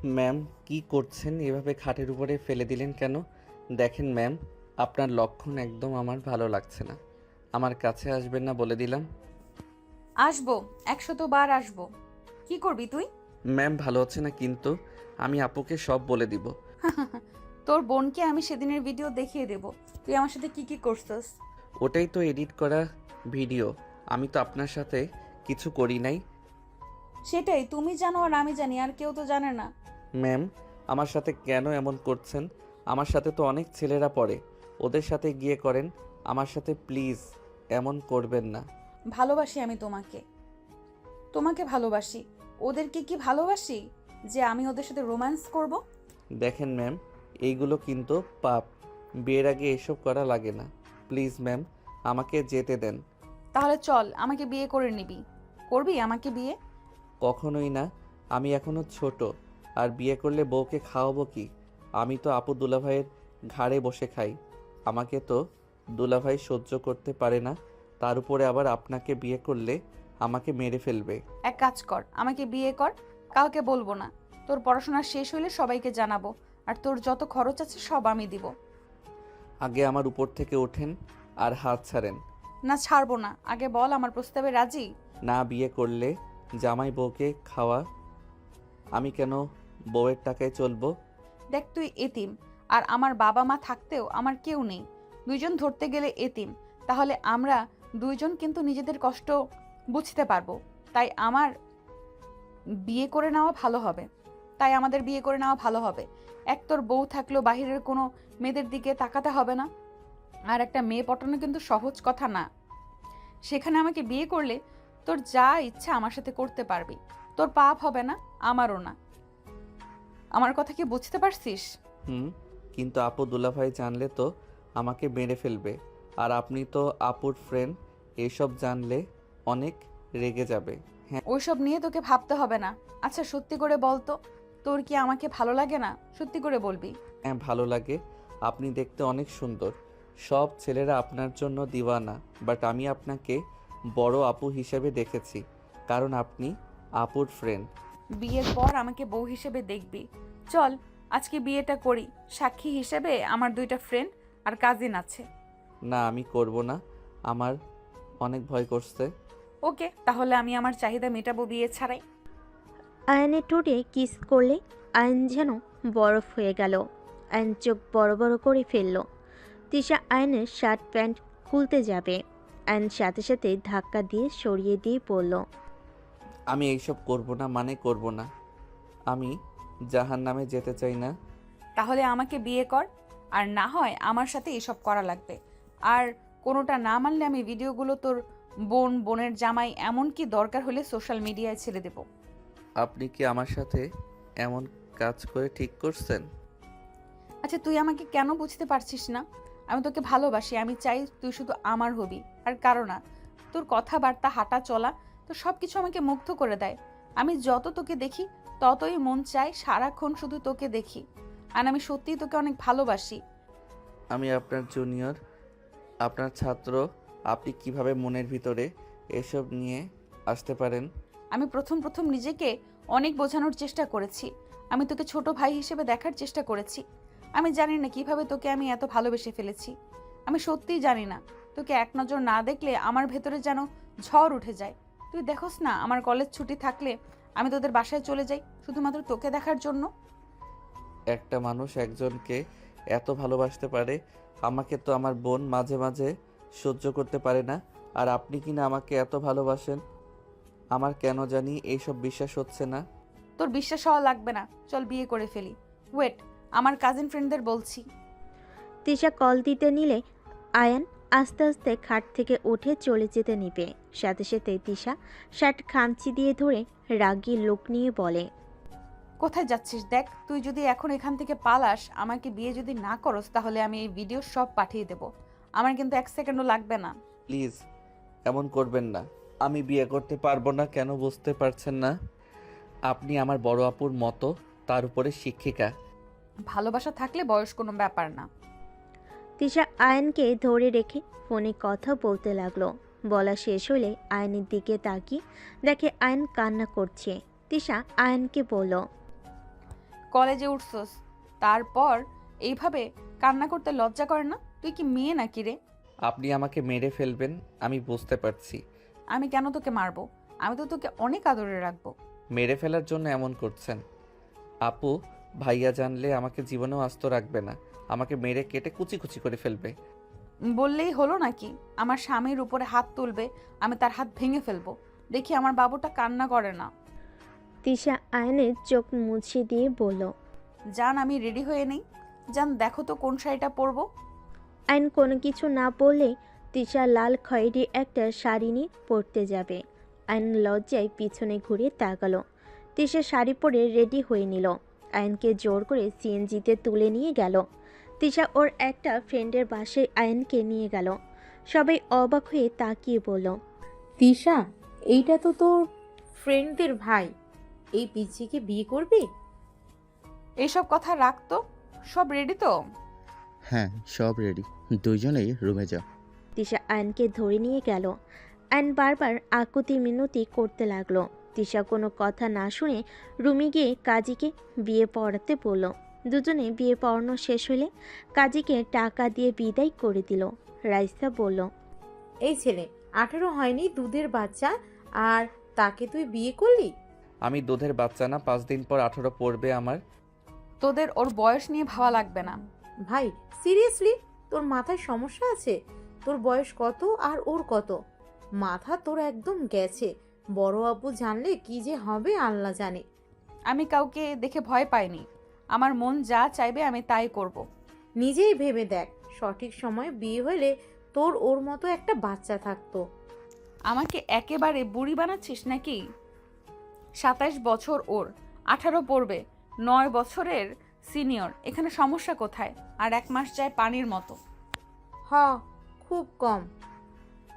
Ma'am, কি করছেন? এভাবে খাটের উপরে ফেলে দিলেন কেন? দেখেন ম্যাম, আপনার লক্ষণ একদম আমার ভালো লাগছে না। আমার কাছে আসবেন না বলে দিলাম। আসবো, 100 বার আসবো। কি করবি তুই? ম্যাম ভালো হচ্ছে না কিন্তু। আমি আপুকে সব বলে দিব। তোর বোনকে আমি সেদিনের ভিডিও দেখিয়ে দেব তুই আমার সাথে কি কি করছস। ওটাই তো এডিট করা ভিডিও। আমি তো আপনার সাথে কিছু করি নাই। সেটাই তুমি জানো আর আমি জানি, আর কেউ তো জানে না। ম্যাম, আমার সাথে কেন এমন করছেন? আমার সাথে তো অনেক ছেলেরা পড়ে। ওদের সাথে গিয়ে করেন। আমার সাথে প্লিজ এমন করবেন না। ভালোবাসি আমি তোমাকে, তোমাকে ভালোবাসি। ওদেরকে কি ভালোবাসি যে আমি ওদের সাথে রোম্যান্স করব? দেখেন ম্যাম, এইগুলো কিন্তু পাপ। বিয়ের আগে এসব করা লাগে না। প্লিজ ম্যাম, আমাকে যেতে দেন। তাহলে চল, আমাকে বিয়ে করে নিবি। করবি আমাকে বিয়ে? কখনোই না। আমি এখনো ছোট। আর বিয়ে করলে বউকে খাওয়াবো কি? আমি তো আপু দুলাভাইয়ের ঘাড়ে বসে খাই। আমাকে তো দুলাভাই সহ্য করতে পারে না। তার উপরে আবার আপনাকে বিয়ে করলে আমাকে মেরে ফেলবে। এক কাজ কর, আমাকে বিয়ে কর। কাউকে বলবো না। তোর পড়াশোনা শেষ হইলে সবাইকে জানাবো। আর তোর যত খরচ আছে সব আমি দিব। আগে আমার উপর থেকে ওঠেন আর হাত ছাড়েন। না, ছাড়বো না। আগে বল, আমার প্রস্তাবে রাজি? না বিয়ে করলে জামাই বউকে খাওয়া। আমি কেন বউয়ের টাকায় চলবো? দেখ, তুই এতিম। আর আমার বাবা মা থাকতেও আমার কেউ নেই। দুইজন ধরতে গেলে এতিম। তাহলে আমরা দুইজন কিন্তু নিজেদের কষ্ট বুঝতে পারবো। তাই আমার বিয়ে করে নেওয়া ভালো হবে। তাই আমাদের বিয়ে করে নেওয়া ভালো হবে। এক, তোর বউ থাকলেও বাহিরের কোনো মেয়েদের দিকে তাকাতে হবে না। আর একটা মেয়ে পটানো কিন্তু সহজ কথা না। সেখানে আমাকে বিয়ে করলে তোর যা ইচ্ছা আমার সাথে করতে পারবি। তোর পাপ হবে না, আমারও না। আমার কথা কি বুঝতে পারছিস? হুম, কিন্তু আপু দুলাভাই জানলে তো আমাকে মেরে ফেলবে। আর আপনি তো আপুর ফ্রেন্ড, এসব জানলে অনেক রেগে যাবে। হ্যাঁ। ওইসব নিয়ে তোকে ভাবতে হবে না। আচ্ছা, সত্যি করে বল তো, তোর কি আমাকে ভালো লাগে না? সত্যি করে বলবি। হ্যাঁ ভালো লাগে। আপনি দেখতে অনেক সুন্দর। সব ছেলেরা আপনার জন্য দিওয়ানা। বাট আমি আপনাকে বড় আপু হিসেবে দেখেছি, কারণ আপনি আপুর ফ্রেন্ড। বিয়ের পর আমাকে বউ হিসেবে দেখবি। চল, আজকে বিয়েটা করি। সাক্ষী হিসেবে আমার দুইটা ফ্রেন্ড আর কাজিন আছে। না আমি করব না। আমার অনেক ভয় করছে। ওকে, তাহলে আমি আমার চাহিদা মেটাবো বিয়ে ছাড়াই। আয়নের ঠোঁটে কিস করলে আয়ন যেন বরফ হয়ে গেল। আয়ন চোখ বড় বড় করে ফেলল। তিশা আয়নের শার্ট প্যান্ট খুলতে যাবে। আয়ন সাথে সাথে ধাক্কা দিয়ে সরিয়ে দিয়ে পড়ল। আমি এইসব করব না, মানে করব না। আমি জাহান্নামে যেতে চাই না। তাহলে আমাকে বিয়ে কর। আর না হয় আমার সাথে এসব করা লাগবে। আর কোনোটা না মানলে আমি ভিডিওগুলো তোর বোনের জামাই, এমনকি দরকার হলে সোশ্যাল মিডিয়ায় ছেড়ে দেব। আপনি কি আমার সাথে এমন কাজ করে ঠিক করছেন? আচ্ছা, তুই আমাকে কেন বুঝতে পারছিস না? আমি তোকে ভালোবাসি। আমি চাই তুই শুধু আমার হবি, আর কারো না। তোর কথাবার্তা, হাঁটা চলা, তো সব কিছু আমাকে মুগ্ধ করে দেয়। আমি যত তোকে দেখি ততই মন চায় সারাক্ষণ শুধু তোকে দেখি। আর আমি সত্যিই তোকে অনেক ভালোবাসি। আমি আপনার জুনিয়র, আপনার ছাত্র। আপনি কিভাবে মনের ভিতরে এসব নিয়ে আসতে পারেন? আমি প্রথম প্রথম নিজেকে অনেক বোঝানোর চেষ্টা করেছি। আমি তোকে ছোট ভাই হিসেবে দেখার চেষ্টা করেছি। আমি জানি না কিভাবে তোকে আমি এত ভালোবেসে ফেলেছি। আমি সত্যিই জানি না। তোকে এক নজর না দেখলে আমার ভেতরে যেন ঝড় উঠে যায়। তুই দেখোস না, আমার কলেজ ছুটি থাকলে আমি তোদের বাসায় চলে যাই শুধুমাত্র তোকে দেখার জন্য। একটা মানুষ একজনকে এত ভালোবাসতে পারে? আমাকে তো আমার বোন মাঝে মাঝে সহ্য করতে পারে না। আর আপনি কি না আমাকে এত ভালোবাসেন? আমার কেন জানি এইসব বিশ্বাস হচ্ছে না। তোর বিশ্বাস হওয়া লাগবে না। চল বিয়ে করে ফেলি। ওয়েট, আমার কাজিন ফ্রেন্ডদের বলছি। তিশা কল দিতে নিলে আয়ান আস্তে আস্তে খাট থেকে উঠে চলে যেতে নিবে। সাথে সাথে তিশা শার্ট খামচি দিয়ে ধরে রাগী লোক নিয়ে বলে, কোথায় যাচ্ছিস? দেখ, তুই যদি এখন এখান থেকে পালাস, আমাকে বিয়ে যদি না করস, তাহলে আমি এই ভিডিও সব পাঠিয়ে দেব। আমার কিন্তু 1 সেকেন্ডও লাগবে না। প্লিজ এমন করবেন না। আমি বিয়ে করতে পারবো না কেন বুঝতে পারছেন না? আপনি আমার বড় আপুর মতো, তার উপরে শিক্ষিকা। ভালোবাসা থাকলে বয়স কোনো ব্যাপার না। তিশা আয়নকে ধরে রেখে ফোনে কথা বলতে লাগলো। বলা শেষ হলে আয়নের দিকে তাকিয়ে দেখে আয়ন কান্না করছে। তিশা আয়নকে বলল, কলেজে উঠছস, তারপর এইভাবে কান্না করতে লজ্জা করে না? তুই কি মেয়ে নাকি রে? আপনি আমাকে মেরে ফেলবেন আমি বুঝতে পারছি। আমি কেন তোকে মারবো? আমি তো তোকে অনেক আদরে রাখবো। মেরে ফেলার জন্য এমন করছেন? আপু, ভাইয়া জানলে আমাকে জীবনেও আস্ত রাখবে না, আমাকে মেরে কেটে কুচি কুচি করে ফেলবে। বললেই হলো নাকি? আমার স্বামীর উপরে হাত তুলবে, আমি তার হাত ভেঙে ফেলবো। দেখি আমার বাবুটা কান্না করে না। তিশা আয়নের চোখ মুছে দিয়ে বলল। জান, আমি রেডি হয়ে নেই। জান, দেখো তো কোন শাড়িটা পরবো। আয়ন কোনো কিছু না বললে তিশা লাল খয়েরি একটা শাড়ি নিয়ে পরতে যাবে। আয়ন লজ্জায় পিছনে ঘুরে তাকালো। তিশা শাড়ি পরে রেডি হয়ে নিল। আয়নকে জোর করে সিএনজিতে তুলে নিয়ে গেল। তিশা ওর একটা ফ্রেন্ডের বাসায় আয়নকে নিয়ে গেল। সবাই অবাক হয়ে তাকিয়ে বলল। তিশা, এইটা তো তোর ফ্রেন্ডদের ভাই। এই পিচ্চিকে বিয়ে করবি? এইসব কথা রাখতো। সব রেডি তো? হ্যাঁ, সব রেডি। দুইজনেই রুমে যাও। তিশা আয়নকে ধরে নিয়ে গেল। আয়ন বারবার আকুতি মিনতি করতে লাগলো। তিশা কোনো কথা না শুনে রুমে গিয়ে কাজীকে বিয়ে পড়াতে বলল। দুজনে বিয়ে পড়ানো শেষ হলে কাজীকে টাকা দিয়ে বিদায় করে দিল। রাইসা বলল। এই ছেলে 18 হয়নি, দুধের বাচ্চা, আর তাকে তুই বিয়ে করলি? আমি দুধের বাচ্চা না, 5 দিন পর 18 পড়বে আমার। তোদের ওর বয়স নিয়ে ভাবা লাগবে না। ভাই সিরিয়াসলি, তোর মাথায় সমস্যা আছে? তোর বয়স কত আর ওর কত? মাথা তোর একদম গেছে। বড় আব্বু জানলে কি যে হবে আল্লাহ জানে। আমি কাউকে দেখে ভয় পাইনি। আমার মন যা চাইবে আমি তাই করব। নিজেই ভেবে দেখ, সঠিক সময়ে বিয়ে হলে তোর ওর মতো একটা বাচ্চা থাকতো। আমাকে একেবারে বুড়ি বানাচ্ছিস নাকি? 27 বছর ওর, 18 পড়বে, 9 বছরের সিনিয়র। এখানে সমস্যা কোথায়? আর 1 মাস যায় পানির মতো। হ, খুব কম।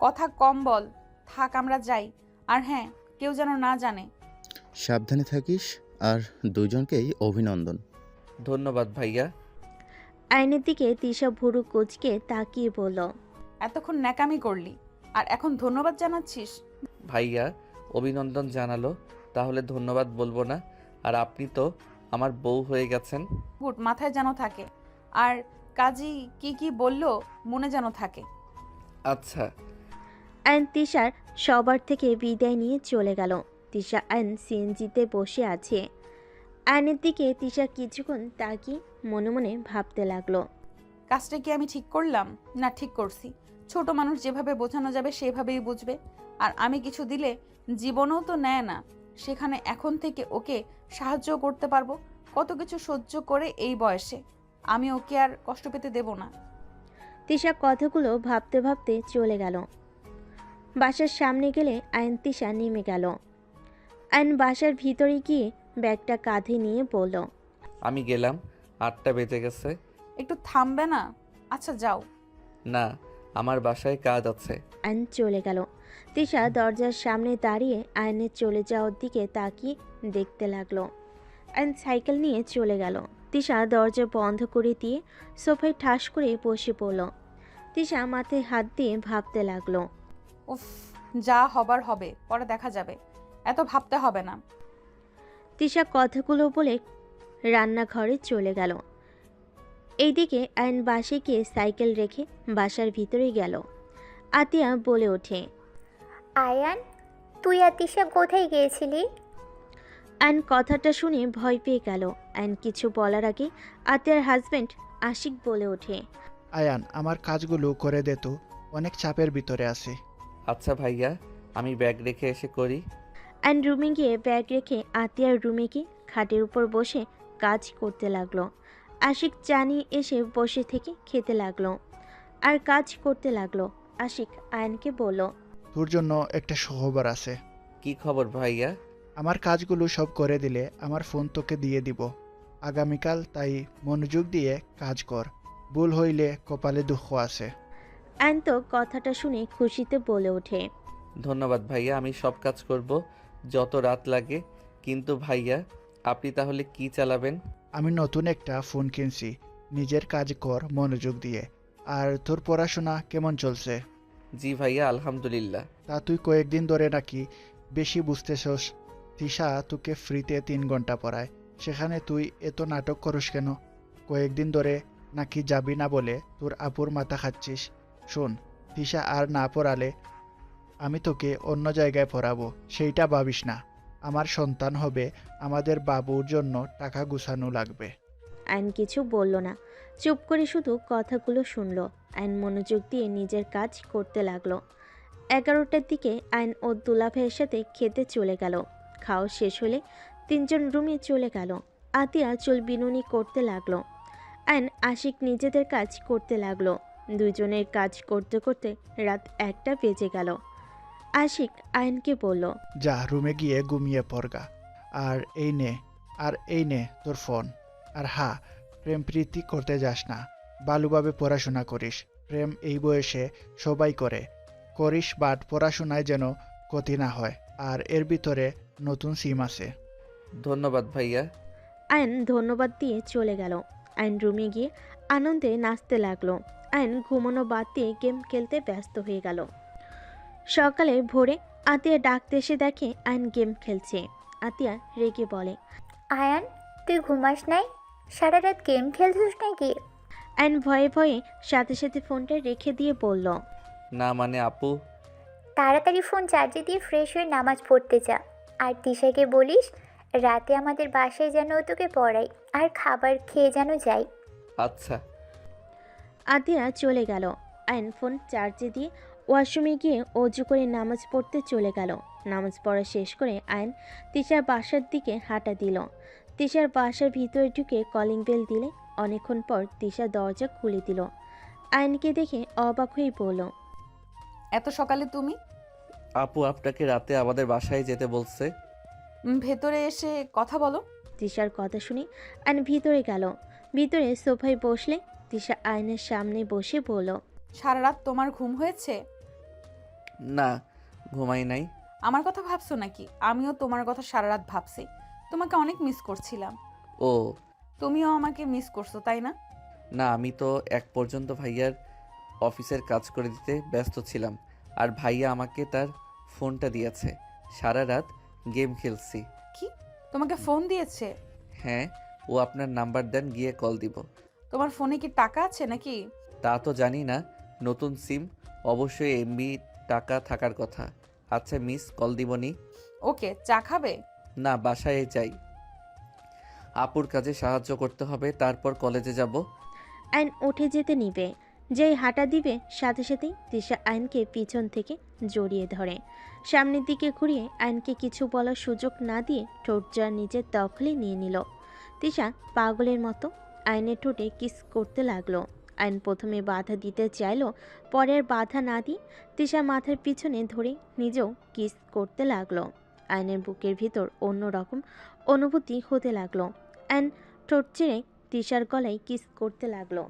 কথা কম বল। থাক, আমরা যাই। আর হ্যাঁ, কেউ যেন না জানে। সাবধানে থাকিস, আর দুজনকেই অভিনন্দন। ধন্যবাদ ভাইয়া। আয়নের দিকে তিশা ভুরু কুচকে তাকিয়ে বলল। এতক্ষণ ন্যাকামি করলি, আর এখন ধন্যবাদ জানাচ্ছিস? ভাইয়া অভিনন্দন জানালো, তাহলে ধন্যবাদ বলবো না? আর আপনি তো আমার বউ হয়ে গেছেন। গুড, মাথায় যেন থাকে। আর কাজী কি কি বললো মনে যেন থাকে। আচ্ছা। আয়ন তিশার সবার থেকে বিদায় নিয়ে চলে গেল। তিশা আয়ন সিএনজিতে বসে আছে। আয়নের দিকে তিশা কিছুক্ষণ তাকিয়ে মনে মনে ভাবতে লাগলো। কাজটা কি আমি ঠিক করলাম? না ঠিক করছি। ছোট মানুষ যেভাবে বোঝানো যাবে সেভাবেই বুঝবে। আর আমি কিছু দিলে জীবনেও তো নেয় না, সেখানে এখন থেকে ওকে সাহায্য করতে পারবো। কত কিছু সহ্য করে এই বয়সে আমি ওকে আর কষ্ট পেতে দেব না। তিশা কথাগুলো ভাবতে ভাবতে চলে গেল। বাসার সামনে গেলে আয়ন তিশা নেমে গেল। আয়ন বাসার ভিতরে গিয়ে ব্যাগটা কাঁধে নিয়ে বলল। আমি গেলাম, 8টা বেজে গেছে। একটু থামবে না? আচ্ছা যাও। না, আমার বাসায় কাজ আছে। আয়ন চলে গেল। তিশা দরজার সামনে দাঁড়িয়ে আয়নের চলে যাওয়ার দিকে তাকিয়ে দেখতে লাগলো। আয়ন সাইকেল নিয়ে চলে গেল। তিশা দরজা বন্ধ করে দিয়ে সোফায় ঠাস করে বসে পড়ল। তিশা মাথায় হাত দিয়ে ভাবতে লাগলো। উফ, যা হবার হবে, পরে দেখা যাবে। এত ভাবতে হবে না। তিশা কথাগুলো বলে রান্নাঘরে চলে গেল। এইদিকে আয়ন বাসে গিয়ে সাইকেল রেখে বাসার ভিতরে গেল। আতিয়া বলে ওঠে। আয়ান, তুই আর তিশা কোথায় গিয়েছিলি? আয়ন কথাটা শুনে ভয় পেয়ে গেল। আয়ন কিছু বলার আগে আতিয়ার হাজবেন্ড আশিক বলে ওঠে। আয়ান, আমার কাজগুলো করে দে তো, অনেক চাপের ভিতরে আছি। আচ্ছা ভাইয়া, আমি ব্যাগ রেখে এসে করি। আয়ন রুমে গিয়ে ব্যাগ রেখে আতিয়ার রুমে গিয়ে খাটের উপর বসে কাজ করতে লাগলো। আশিক চা নিয়ে এসে বসে থেকে খেতে লাগলো আর কাজ করতে লাগলো। আশিক আয়নকে বলল। তোর জন্য একটা সুখবর আছে। কি খবর ভাইয়া? আমার কাজগুলো সব করে দিলে আমার ফোন তোকে দিয়ে দিব আগামীকাল, তাই মনোযোগ দিয়ে কাজ কর। ভুল হইলে কপালে দুঃখ আছে। আয়ন তো কথাটা শুনে খুশিতে বলে ওঠে। ধন্যবাদ ভাইয়া, আমি সব কাজ করব, যত রাত লাগে। কিন্তু ভাইয়া, আপনি তাহলে কি চালাবেন? আমি নতুন একটা ফোন কিনছি, নিজের কাজ কর মনোযোগ দিয়ে। আর তোর পড়াশোনা কেমন চলছে? জি ভাইয়া, আলহামদুলিল্লাহ। তা তুই কয়েকদিন ধরে নাকি বেশি বুঝতেছস। তিশা তোকে ফ্রিতে 3 ঘন্টা পড়ায়, সেখানে তুই এত নাটক করিস কেন? কয়েকদিন ধরে নাকি যাবি না বলে তোর আপুর মাথা খাচ্ছিস। শোন, তিশা আর না পড়ালে আমি তোকে অন্য জায়গায় পড়াবো, সেইটা ভাবিস না। আমার সন্তান হবে, আমাদের বাবুর জন্য টাকা গুছানো লাগবে। আইন কিছু বলল না, চুপ করে শুধু কথাগুলো শুনল। আইন মনোযোগ দিয়ে নিজের কাজ করতে লাগলো। 11টার দিকে আইন ও দুলাভাইয়ের সাথে খেতে চলে গেল। খাওয়া শেষ হলে তিনজন রুমে চলে গেল। আতিয়া চুল বিনুনি করতে লাগলো। আইন আশিক নিজেদের কাজ করতে লাগলো। দুজনের কাজ করতে করতে রাত 1টা বেজে গেল। আশিক আইনকে বলল, যা রুমে গিয়ে ঘুমিয়ে পড়গা। আর এই নে তোর ফোন। আর হ্যাঁ, প্রেম প্রীতি করতে যাস না, ভালোভাবে পড়াশোনা করিস। প্রেম এই বয়সে সবাই করিস, বাট পড়াশোনায় যেন ক্ষতি না হয়। আর এর ভিতরে নতুন সিম আছে। ধন্যবাদ ভাইয়া। আইন ধন্যবাদ দিয়ে চলে গেল। আইন রুমে গিয়ে আনন্দে নাচতে লাগলো। আইন ঘুমানো বাদ দিয়ে গেম খেলতে ব্যস্ত হয়ে গেল। সকালে ভোরে আতিয়া ডাকতে এসে দেখে আইন গেম খেলছে। আতিয়া রেগে বলে, আয়ান, তুই ঘুমাস নাই? সারা রাত গেম খেলছিস নাকি? আইন ভয়ে ভয়ে সাথে সাথে ফোনটা রেখে দিয়ে বলল, না মানে আপু, তাড়াতাড়ি ফোন চার্জে দিয়ে ফ্রেশ হয়ে নামাজ পড়তে যা। আর তিশাকে বলিস রাতে আমাদের বাসায় যেন ও তোকে পড়াই, আর খাবার খেয়ে যেন যাই। আচ্ছা। আতিয়া চলে গেল। আইন ফোন চার্জে দিয়ে ওয়াশরুমে গিয়ে অজু করে নামাজ পড়তে চলে গেল। নামাজ পড়া শেষ করে আইন তিশার বাসার দিকে হাঁটা দিল। তিশার বাসার ভিতরে ঢুকে কলিং বেল দিলে অনেকক্ষণ পর তিশা দরজা খুলে দিল। আইনকে দেখে অবাক হয়ে বলল, এত সকালে তুমি? আপু আপনাকে রাতে আমাদের বাসায় যেতে বলছে। ভেতরে এসে কথা বলো। তিশার কথা শুনে আইন ভিতরে গেল। ভিতরে সোফায় বসলে তিশা আইনের সামনে বসে বলল, সারা রাত তোমার ঘুম হয়েছে? না, ঘুমাই নাই। আমার কথা ভাবছো নাকি? আমিও তোমার কথা সারা রাত ভাবছি। তোমাকে অনেক মিস করছিলাম। ও তুমিও আমাকে মিস করছো, তাই না? না, আমি তো এক পর্যন্ত ভাইয়ার অফিসের কাজ করে দিতে ব্যস্ত ছিলাম। আর ভাইয়া আমাকে তার ফোনটা দিয়েছে। সারা রাত গেম খেলছি। কি, তোমাকে ফোন দিয়েছে? হ্যাঁ, ও আপনার নাম্বার দেন, গিয়ে কল দিব। তোমার ফোনে কি টাকা আছে নাকি? তা তো জানি না, নতুন সিম, অবশ্যই এমবি টাকা থাকার কথা। আচ্ছা মিস, কল দিবনি? ওকে, চা খাবে? না, বাসায় যাই, আপুর কাজে সাহায্য করতে হবে, তারপর কলেজে যাব। আইন উঠে যেতে নিবে। যেই হাঁটা দিবে সাথে সাথেই তিশা আইনকে পিছন থেকে জড়িয়ে ধরে। সামনের দিকে ঘুরিয়ে আইনকে কিছু বলার সুযোগ না দিয়ে ঠোঁটজোড়া নিজের দখলে নিয়ে নিল। তিশা পাগলের মতো আইনের ঠোঁটে কিস করতে লাগলো। আইন প্রথমে বাধা দিতে চাইলো, পরে আর বাধা না দিয়ে তিশা মাথার পিছনে ধরে নিজেও কিস করতে লাগলো। আইনের বুকের ভিতর অন্যরকম অনুভূতি হতে লাগলো। আইন ঠোঁট চেড়ে তিশার গলায় কিস করতে লাগলো।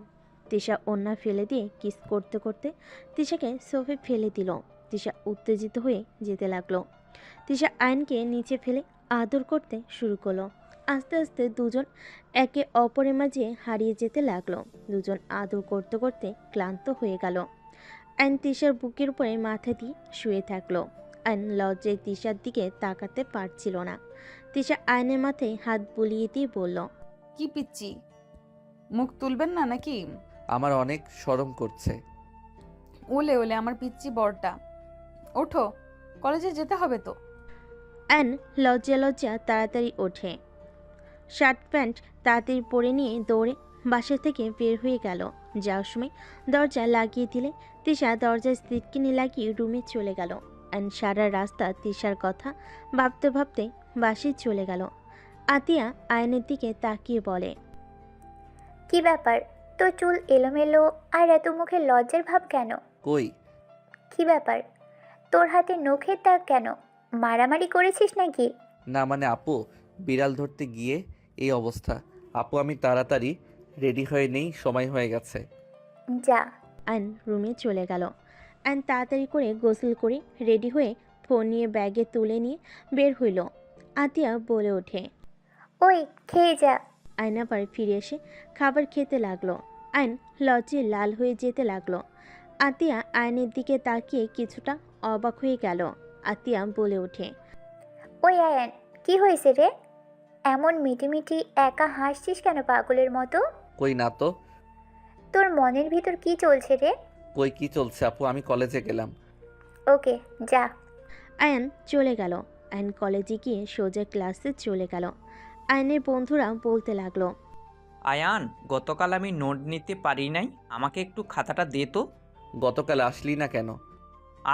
তিশা ওন্না ফেলে দিয়ে কিস করতে করতে তিশাকে সোফে ফেলে দিল। তিশা উত্তেজিত হয়ে যেতে লাগলো। তিশা আইনকে নিচে ফেলে আদর করতে শুরু করলো। আস্তে আস্তে দুজন একে অপরের মাঝে হারিয়ে যেতে লাগলো। দুজন আদর করতে করতে ক্লান্ত হয়ে গেল। আইন তিশার বুকের উপরে মাথা দিয়ে শুয়ে থাকলো। আইন লজ্জায় তিশার দিকে তাকাতে পারছিল না। তিশা আইনের মাথায় হাত বুলিয়ে দিয়ে বলল, কি পিচ্ছি, মুখ তুলবেন না নাকি? আমার অনেক শরম করছে। ওলে ওলে আমার পিচ্ছি বড়টা, ওঠো, কলেজে যেতে হবে তো। অ্যান লজ্জা লজ্জা তাড়াতাড়ি ওঠে। শার্ট প্যান্ট তাড়াতাড়ি পরে নিয়ে দৌড়ে বাসা থেকে বের হয়ে গেল। যাওয়ার সময় দরজা লাগিয়ে দিলে তিশা দরজায় সিটকিনি লাগিয়ে রুমে চলে গেল। অ্যান সারা রাস্তা তিশার কথা ভাবতে ভাবতে বাসে চলে গেল। আতিয়া আয়নের দিকে তাকিয়ে বলে, কি ব্যাপার, তোর চুল এলোমেলো আর এত মুখে লজ্জার ভাব কেন? কই? কি ব্যাপার, তোর হাতে নখের দাগ কেন? মারামারি করেছিস নাকি? না মানে আপু, বিড়াল ধরতে গিয়ে এই অবস্থা। আপু আমি তাড়াতাড়ি রেডি হয়ে নেই, সময় হয়ে গেছে। যা। আয়ন রুমে চলে গেল। আয়ন তাড়াতাড়ি করে গোসল করে রেডি হয়ে ফোন নিয়ে ব্যাগে তুলে নিয়ে বের হইল। আতিয়া বলে ওঠে, ওই খেয়ে যা। আয়ন আবার ফিরে এসে খাবার খেতে লাগলো। আয়ন লজ্জে লাল হয়ে যেতে লাগলো। আতিয়া আয়নের দিকে তাকিয়ে কিছুটা অবাক হয়ে গেল। আতিয়া বলে ওঠে, ওই আয়ান, কি হয়েছে রে? এমন মিটিমিটি একা হাসছিস কেন পাগলের মতো? কই না তো। তোর মনের ভিতর কি চলছে রে? কই কি চলছে আপু, আমি কলেজে গেলাম। ওকে, যা। আয়ান চলে গেল। আয়ান কলেজে গিয়ে সোজা ক্লাসে চলে গেল। আয়ানের বন্ধুরা বলতে লাগলো, আয়ান, গতকাল আমি নোট নিতে পারি নাই, আমাকে একটু খাতাটা দে তো। গতকাল আসলি না কেন?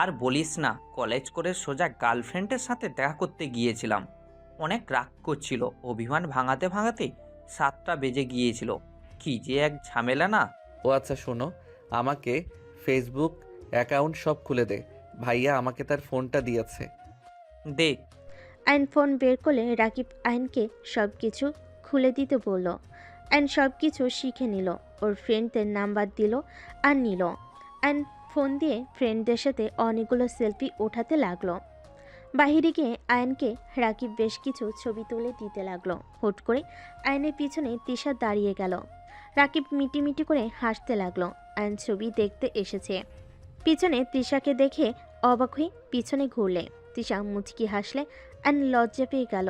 আর বলিস না, কলেজ করে সোজা গার্লফ্রেন্ডের সাথে দেখা করতে গিয়েছিলাম। অনেক রাগ করছিল, অভিমান ভাঙাতে ভাঙাতে 7টা বেজে গিয়েছিল। কি যে এক ঝামেলা না। ও আচ্ছা শোনো, আমাকে ফেসবুক অ্যাকাউন্ট সব খুলে দে। ভাইয়া আমাকে তার ফোনটা দিয়েছে। দে। আয়ন ফোন বের করলে রাকিব আয়নকে সব কিছু খুলে দিতে বলল। আয়ন সব কিছু শিখে নিল, ওর ফ্রেন্ডদের নাম্বার দিল আর নিল। আয়ন ফোন দিয়ে ফ্রেন্ডদের সাথে অনেকগুলো সেলফি ওঠাতে লাগলো। বাহিরে গিয়ে আয়নকে রাকিব বেশ কিছু ছবি তুলে দিতে লাগলো। হুট করে আয়নের পিছনে তিশা দাঁড়িয়ে গেল। রাকিব মিটিমিটি করে হাসতে লাগলো। আয়ন ছবি দেখতে এসেছে। পিছনে তৃষাকে দেখে অবাক হয়ে পিছনে ঘুরলে তৃষা মুচকি হাসলে আয়ন লজ্জা পেয়ে গেল।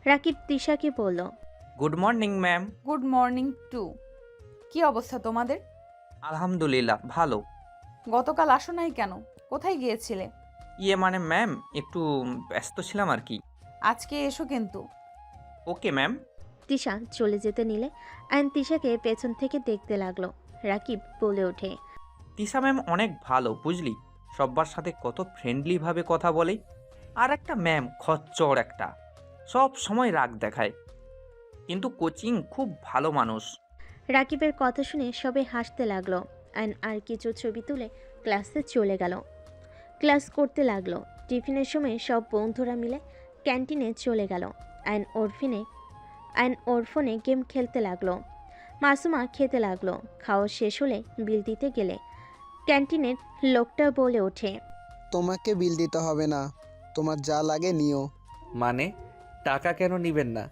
রাকিব তৃষাকে বলল, good morning ma'am. Good morning to. কি অবস্থা তোমাদের? আলহামদুলিল্লাহ ভালো। গতকাল আসো নাই কেন? কোথায় গিয়েছিলে? মানে ম্যাম, একটু ব্যস্ত ছিলাম আর কি। আজকে এসো কিন্তু। Okay ma'am. তৃষা চলে যেতে নিলে আয়ন তৃষাকে পেছন থেকে দেখতে লাগলো। রাকিব বলে ওঠে, তিশা ম্যাম অনেক ভালো বুঝলি, সব্বার সাথে কত ফ্রেন্ডলিভাবে কথা বলে। আর একটা ম্যাম খচ্চর একটা, সব সময় রাগ দেখায়, কিন্তু কোচিং খুব ভালো মানুষ। রাকিবের কথা শুনে সবাই হাসতে লাগলো। আয়ন আর কিছু ছবি তুলে ক্লাসে চলে গেল। ক্লাস করতে লাগলো। টিফিনের সময় সব বন্ধুরা মিলে ক্যান্টিনে চলে গেল। আয়ন ওর ফোনে গেম খেলতে লাগলো। মাসুমা খেতে লাগলো। খাওয়া শেষ হলে বিল দিতে গেলে ক্যান্টিনের লোকটা বলে ওঠে, তোমাকে বিল দিতে হবে না, তোমার যা লাগে নিও। মানে টাকা কেন নিবেন না?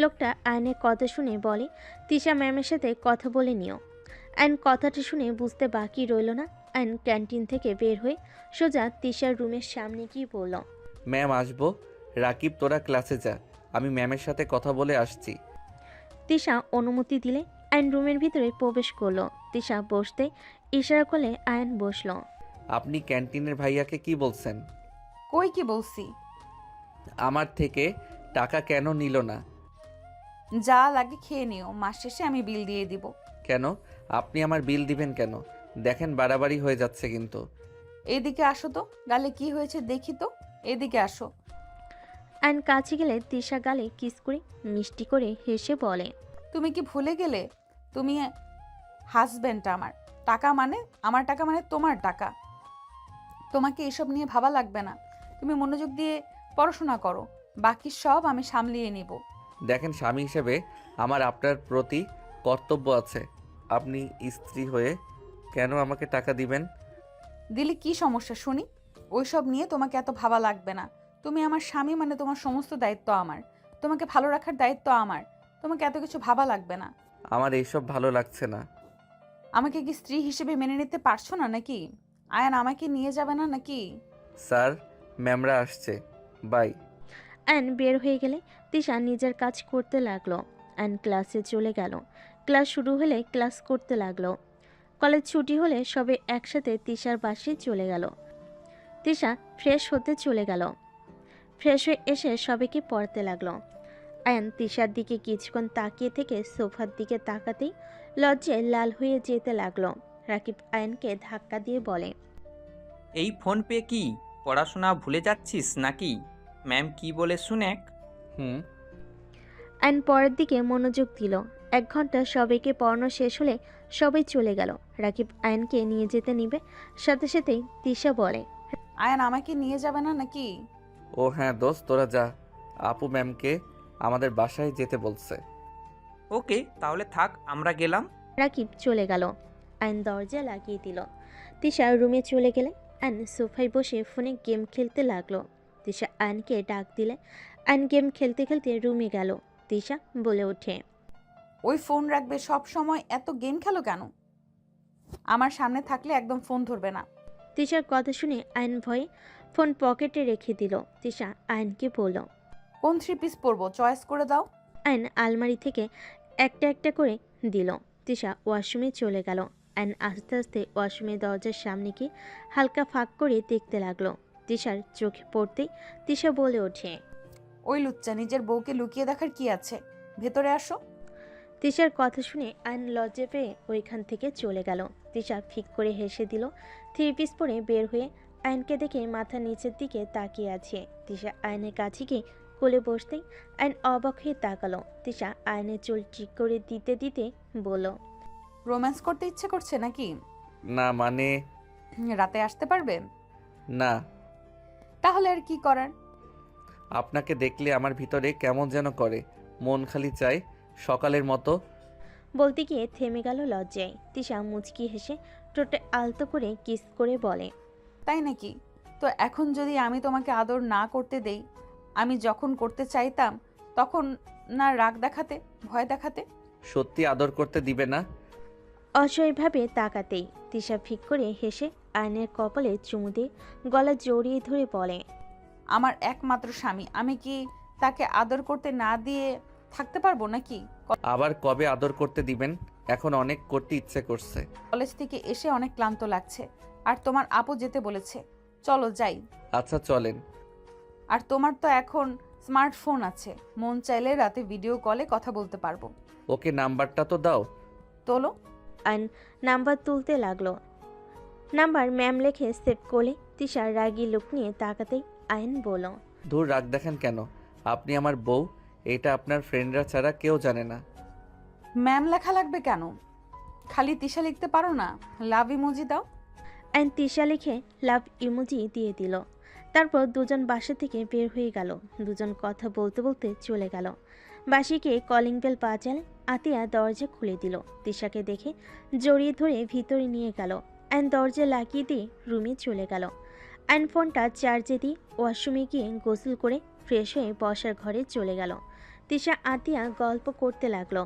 লোকটা আয়নের কথা শুনে বলে, তৃষা ম্যামের সাথে কথা বলে নিও। আয়ন কথাটা শুনে বুঝতে বাকি রইল না। আয়ন ক্যান্টিন থেকে বের হয়ে সোজা তৃষার রুমের সামনে গিয়ে বলল, ম্যাম আসবো। রাকিব তোরা ক্লাসে যা, আমি ম্যামের সাথে কথা বলে আসছি। তৃষা অনুমতি দিলে আয়ন রুমের ভিতরে প্রবেশ করলো। তৃষা বসতে ইশারা করলে আয়ন বসলো। আপনি ক্যান্টিনের ভাইয়াকে কি বলছেন? কই কি বলছি? আমার থেকে টাকা কেন নিল না? যা লাগে খেয়ে নিও, মাস শেষে আমি বিল দিয়ে দিব। কেন আপনি আমার বিল দিবেন কেন? দেখেন বাড়াবাড়ি হয়ে যাচ্ছে কিন্তু। এদিকে আসো তো, গালে কি হয়েছে দেখি তো। এদিকে আসো। আয়ন কাছে গেলে তৃষা গালে কিস করে মিষ্টি করে হেসে বলে, তুমি কি ভুলে গেলে তুমি হাজবেন্ড আমার? টাকা মানে আমার টাকা, মানে তোমার টাকা। তোমাকে এসব নিয়ে ভাবা লাগবে না। তুমি মনোযোগ দিয়ে পড়াশোনা করো, বাকি সব আমি সামলিয়ে নিব। দেখেন স্বামী হিসেবে আমার আপনার প্রতি কর্তব্য আছে। আপনি স্ত্রী হয়ে কেন আমাকে টাকা দিবেন? দিলে কি সমস্যা শুনি? ওইসব নিয়ে তোমাকে এত ভাবা লাগবে না। তুমি আমার স্বামী, মানে তোমার সমস্ত দায়িত্ব আমার। তোমাকে ভালো রাখার দায়িত্ব আমার। তোমাকে এত কিছু ভাবা লাগবে না। আমার এইসব ভালো লাগছে না। আমাকে কি স্ত্রী হিসেবে মেনে নিতে পারছো না নাকি? আয়ান আমাকে নিয়ে যাবে না নাকি? স্যার, ম্যামরা আসছে, বাই। আয়ন বের হয়ে গেলে তৃষা নিজের কাজ করতে লাগলো। আয়ন ক্লাসে চলে গেল। ক্লাস শুরু হলে ক্লাস করতে লাগলো। কলেজ ছুটি হলে সবে একসাথে তৃষার বাসায় চলে গেল। তৃষা ফ্রেশ হতে চলে গেল। ফ্রেশ হয়ে এসে সবাইকে পড়তে লাগলো। আয়ন তৃষার দিকে কিছুক্ষণ তাকিয়ে থেকে সোফার দিকে তাকাতেই লজ্জায় লাল হয়ে যেতে লাগলো। রাকিব আয়নকে ধাক্কা দিয়ে বলে, এই ফোন পে কি পড়াশোনা ভুলে যাচ্ছিস নাকি? ম্যাম কি বলে শুনেক। হুম। আয়ন পরের দিকে মনোযোগ দিল। 1 ঘন্টা সবাইকে পড়ানো শেষ হলে সবাই চলে গেল। রাকিব আয়নকে নিয়ে যেতে নিবে, সাথে সাথেই তৃষা বলে, আয়ান আমাকে নিয়ে যাবে না নাকি? ও হ্যাঁ দোস্ত, তোরা যা, আপু ম্যামকে আমাদের বাসায় যেতে বলছে। ওকে তাহলে থাক, আমরা গেলাম। রাকিব চলে গেল। আয়ন দরজা লাগিয়ে দিল। তৃষা রুমে চলে গেলে আয়ন সোফায় বসে ফোনে গেম খেলতে লাগলো। তৃষা আয়নকে ডাক দিলে আয়ন গেম খেলতে খেলতে রুমে গেল। তৃষা বলে ওঠে, ওই ফোন রাখবে, সব সময় এত গেম খেলো কেন? আমার সামনে থাকলে একদম ফোন ধরবে না। তৃষার কথা শুনে আয়ন ভয়ে ফোন পকেটে রেখে দিল। তৃষা আয়নকে বলল, কোন 3 পিস পরবো চয়েস করে দাও। আয়ন আলমারি থেকে একটা একটা করে দিল। তিশা ওয়াশরুমে চলে গেল। আয়ন আস্তে আস্তে ওয়াশরুমের দরজার সামনে গিয়ে হালকা ফাঁক করে দেখতে লাগলো। তিশার চোখে পড়তেই তিশা বলে ওঠে, ওই লুচ্চা নিজের বউকে লুকিয়ে দেখার কি আছে, ভেতরে আসো। তিশার কথা শুনে আয়ন লজ্জা পেয়ে ওইখান থেকে চলে গেল। তিশা ফিক করে হেসে দিল। 3 পিস পরে বের হয়ে আয়নকে দেখে মাথা নিচের দিকে তাকিয়ে আছে। তিশা আয়নের কাছে গিয়ে কোলে বসতেই আয়ন অবাক হয়ে তাকালো। তিশা আয়নের চুল ঠিক করে দিতে দিতে বলল, রোম্যান্স করতে ইচ্ছে করছে নাকি? না মানে রাতে আসতে পারবে? না, তাহলে আর কি করার। আপনাকে দেখলে আমার ভিতরে কেমন যেন করে, মন খালি চায় সকালের মতো। বলতে গিয়ে থেমে গেল লজ্জায়। তিশা মুচকি হেসে ঠোঁটে আলতো করে কিস করে বলে, তাই নাকি? তো এখন যদি আমি তোমাকে আদর না করতে দেই, আমি যখন করতে চাইতাম তখন না রাগ দেখাতে, ভয় দেখাতে? সত্যি আদর করতে দিবে না? অসহায়ভাবে তাকাতেই তিশা ফিক করে হেসে আয়নের কপালে চুমু দিয়ে গলা জড়িয়ে ধরে বলে, আমার একমাত্র স্বামী, আমি কি তাকে আদর করতে না দিয়ে থাকতে পারবো নাকি? আবার কবে আদর করতে দিবেন? এখন অনেক করতে ইচ্ছে করছে। কলেজ থেকে এসে অনেক ক্লান্ত লাগছে, আর তোমার আপু যেতে বলেছে, চলো যাই। আচ্ছা চলেন। আর তোমার তো এখন স্মার্টফোন আছে, মন চাইলে রাতে ভিডিও কলে কথা বলতে পারবো। ওকে নাম্বারটা তো দাও। তোলো। আয়ন নাম্বার তুলতে লাগলো। নাম্বার ম্যাম লেখে সেভ করলে তিশার রাগী লুক নিয়ে তাকাতেই আয়ন বলল, দূর রাগ দেখেন কেন? আপনি আমার বউ, এটা আপনার ফ্রেন্ডরা ছাড়া কেউ জানে না। ম্যাম লেখা লাগবে কেন? খালি তিশা লিখতে পারো না? লাভ ইমোজি দাও। আয়ন তিশা লিখে লাভ ইমোজি দিয়ে দিল। তারপর দুজন বাসা থেকে বের হয়ে গেল। দুজন কথা বলতে বলতে চলে গেল। বাসিকে কলিং বেল বাজালে আতিয়া দরজা খুলে দিল। তিশাকে দেখে জড়িয়ে ধরে ভিতরে নিয়ে গেল। আয়ন দরজা লাগিয়ে দিয়ে রুমে চলে গেল। আয়ন ফোনটা চার্জে দিয়ে ওয়াশরুমে গিয়ে গোসল করে ফ্রেশ হয়ে বসার ঘরে চলে গেল। তিশা আতিয়া গল্প করতে লাগলো।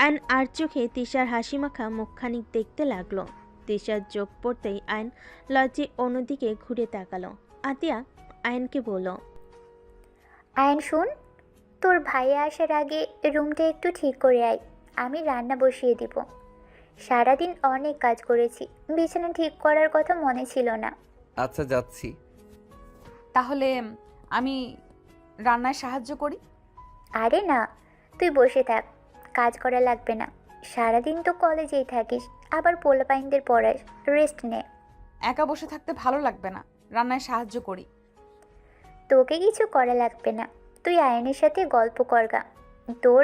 আয়ন আর চোখে তিশার হাসিমাখা মুখখানিক দেখতে লাগলো। তিশার চোখ পড়তেই আয়ন লজ্জে অন্যদিকে ঘুরে তাকালো। আতিয়া আয়নকে বলল, আয়ন শোন, তোর ভাইয়া আসার আগে রুমটা একটু ঠিক করে আয়, আমি রান্না বসিয়ে দিব। সারাদিন অনেক কাজ করেছি, বিছানা ঠিক করার কথা মনে ছিল না। আচ্ছা যাচ্ছি। তাহলে আমি রান্নায় সাহায্য করি। আরে না, তুই বসে থাক, কাজ করা লাগবে না। সারাদিন তো কলেজেই থাকিস, আবার পোলাপাইনদের পড়াস, রেস্ট নে। একা বসে থাকতে ভালো লাগবে না, রান্নায় সাহায্য করি। তোকে কিছু করা লাগবে না, তুই আয়নের সাথে গল্প করগা। তোর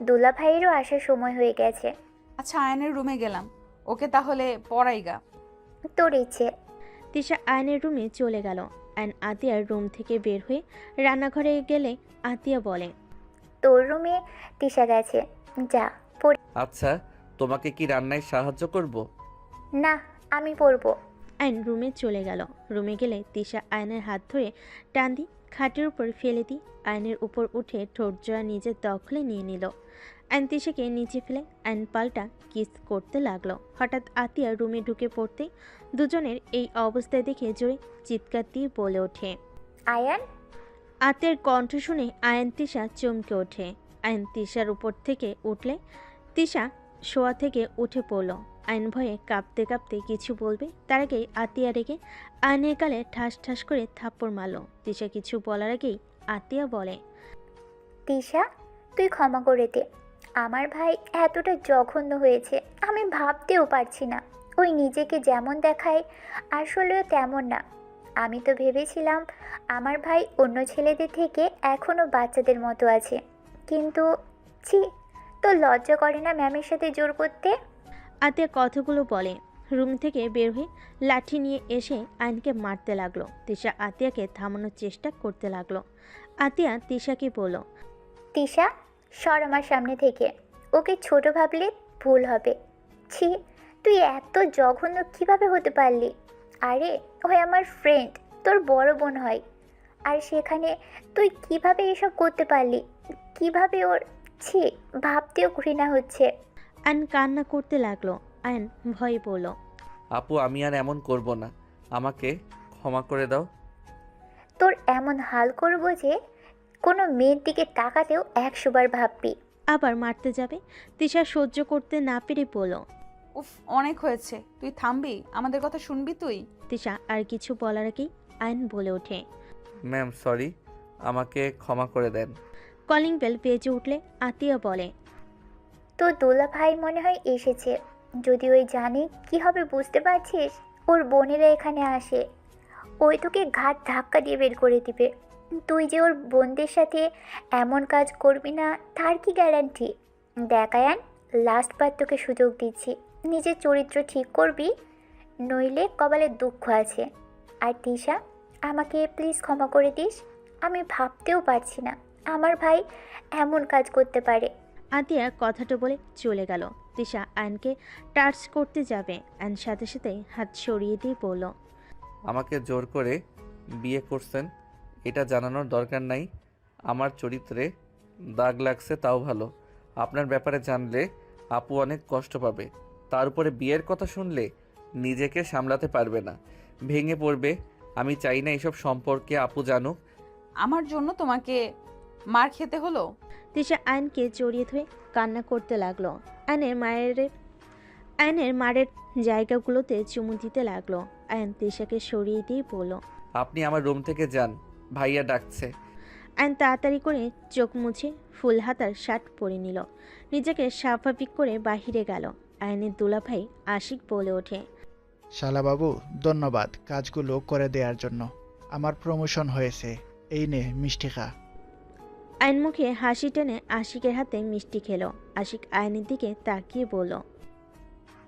দুলা ভাইয়েরও আসার সময় হয়ে গেছে। আচ্ছা আয়নের রুমে গেলাম, ওকে তাহলে পড়াইগা। তোর ইচ্ছে। তিশা আয়নের রুমে চলে গেল। আয়ন আতিয়ার রুম থেকে বের হয়ে রান্নাঘরে গেলে আতিয়া বলে, তোর রুমে তিশা গেছে, যা পড়। আচ্ছা তোমাকে কি রান্নায় সাহায্য করব? না, আমি পড়বো। আয়ন রুমে চলে গেল। রুমে গেলে তিশা আয়নের হাত ধরে টান দিয়ে খাটের উপর ফেলে দিয়ে আয়নের উপর উঠে ঠোঁট জোড়া নিজের দখলে নিয়ে নিল। আয়ন তিশাকে নিচে ফেলে আয়ন পাল্টা কিস করতে লাগলো। হঠাৎ আতিয়া রুমে ঢুকে পড়তেই দুজনের এই অবস্থায় দেখে জোরে চিৎকার দিয়ে বলে ওঠে, আয়ান। আতিয়ার কণ্ঠ শুনে আয়ন তিশা চমকে ওঠে। আয়ন তিশার উপর থেকে উঠলে তিশা শোয়া থেকে উঠে পড়ল। আয়ন ভয়ে কাঁপতে কাঁপতে কিছু বলবে তার আগেই আতিয়া রেগে আয়নের গালে ঠাস ঠাস করে থাপ্পড় মারল। তিশা কিছু বলার আগেই আতিয়া বলে, তিশা, তুই ক্ষমা করে দে। আমার ভাই এতটা জঘন্য হয়েছে আমি ভাবতেও পারছি না। ওই নিজেকে যেমন দেখায় আসলেও তেমন না। আমি তো ভেবেছিলাম আমার ভাই অন্য ছেলেদের থেকে এখনও বাচ্চাদের মতো আছে, কিন্তু ছি, তোর লজ্জা করে না ম্যামের সাথে জোর করতে? আতিয়া কথাগুলো বলে রুম থেকে বের হয়ে লাঠি নিয়ে এসে আয়নকে মারতে লাগলো। তিশা আতিয়াকে থামানোর চেষ্টা করতে লাগলো। আতিয়া তিশাকে বলল, তিশা, সর আমার সামনে থেকে। ওকে ছোট ভাবলে ভুল হবে। ছি, তুই এত জঘন্য কিভাবে হতে পারলি? আরে ওই আমার ফ্রেন্ড, তোর বড় বোন হয়, আর সেখানে তুই কিভাবে এসব করতে পারলি? কিভাবে ওর, ছি, ভাবতেও ঘৃণা হচ্ছে। আয়ন কান্না করতে লাগলো। আয়ন ভয়ে বলল, আপু আমি আর এমন করব না, আমাকে ক্ষমা করে দাও। তোর এমন হাল করবো যে কোনো মেয়ের দিকে তাকাতেও 100 বার ভাববি। আবার মারতে যাবে। তিশা সহ্য করতে না পেরে বলল। উফ, অনেক হয়েছে, তুই থামবি? আমাদের কথা শুনবি তুই? তিশা আর কিছু বলার আগেই আয়ন বলে ওঠে। ম্যাম সরি, আমাকে ক্ষমা করে দেন। কলিং বেল বেজে উঠলে আতিয়া বলে। তো দোলা ভাই মনে হয় এসেছে। যদি ওই জানে কি হবে বুঝতে পারছিস? ওর বোনেরা এখানে আসে, ওই তোকে ঘাট ধাক্কা দিয়ে বের করে দিবে। তুই যে ওর বোনদের সাথে এমন কাজ করবি না তার কি গ্যারান্টি? দেখায়ান, লাস্ট বার তোকে সুযোগ দিচ্ছি, নিজের চরিত্র ঠিক করবি, নইলে কপালে দুঃখ আছে। আর তিশা, আমাকে প্লিজ ক্ষমা করে দিস। আমি ভাবতেও পারছি না আমার ভাই এমন কাজ করতে পারে। আতিয়া কথাটা বলে চলে গেল। তিশা আয়নকে টাচ করতে যাবে, আয়ন সাথে সাথে হাত সরিয়ে দিয়ে বলল। আমাকে জোর করে বিয়ে করছেন, এটা জানানোর দরকার নাই। আমার চরিত্রে দাগ লাগছে তাও ভালো। আপনার ব্যাপারে জানলে আপু অনেক কষ্ট পাবে। তার উপরে বিয়ের কথা শুনলে নিজেকে সামলাতে পারবে না, ভেঙে পড়বে। আমি চাই না এসব সম্পর্কে আপু জানুক। আমার জন্য তোমাকে মার খেতে হলো? তিশা আয়নকে জড়িয়ে ধরে কান্না করতে লাগলো। আয়নের মারের জায়গাগুলোতে চুমু দিতে লাগলো। আয়ন তিশাকে সরিয়ে দিয়ে বলল। আপনি আমার রুম থেকে যান, ভাইয়া ডাকছে। আয়ন তাড়াতাড়ি করে চোখ মুছে ফুল হাতার শার্ট পরে নিল, নিজেকে স্বাভাবিক করে বাহিরে গেল। আয়নের দুলাভাই আশিক বলে ওঠে। শালাবাবু, ধন্যবাদ কাজগুলো করে দেওয়ার জন্য। আমার প্রমোশন হয়েছে, এই নে মিষ্টি খা। আয়ন মুখে হাসি টেনে আশিকের হাতে মিষ্টি খেলো। আশিক আয়নের দিকে তাকিয়ে বলল।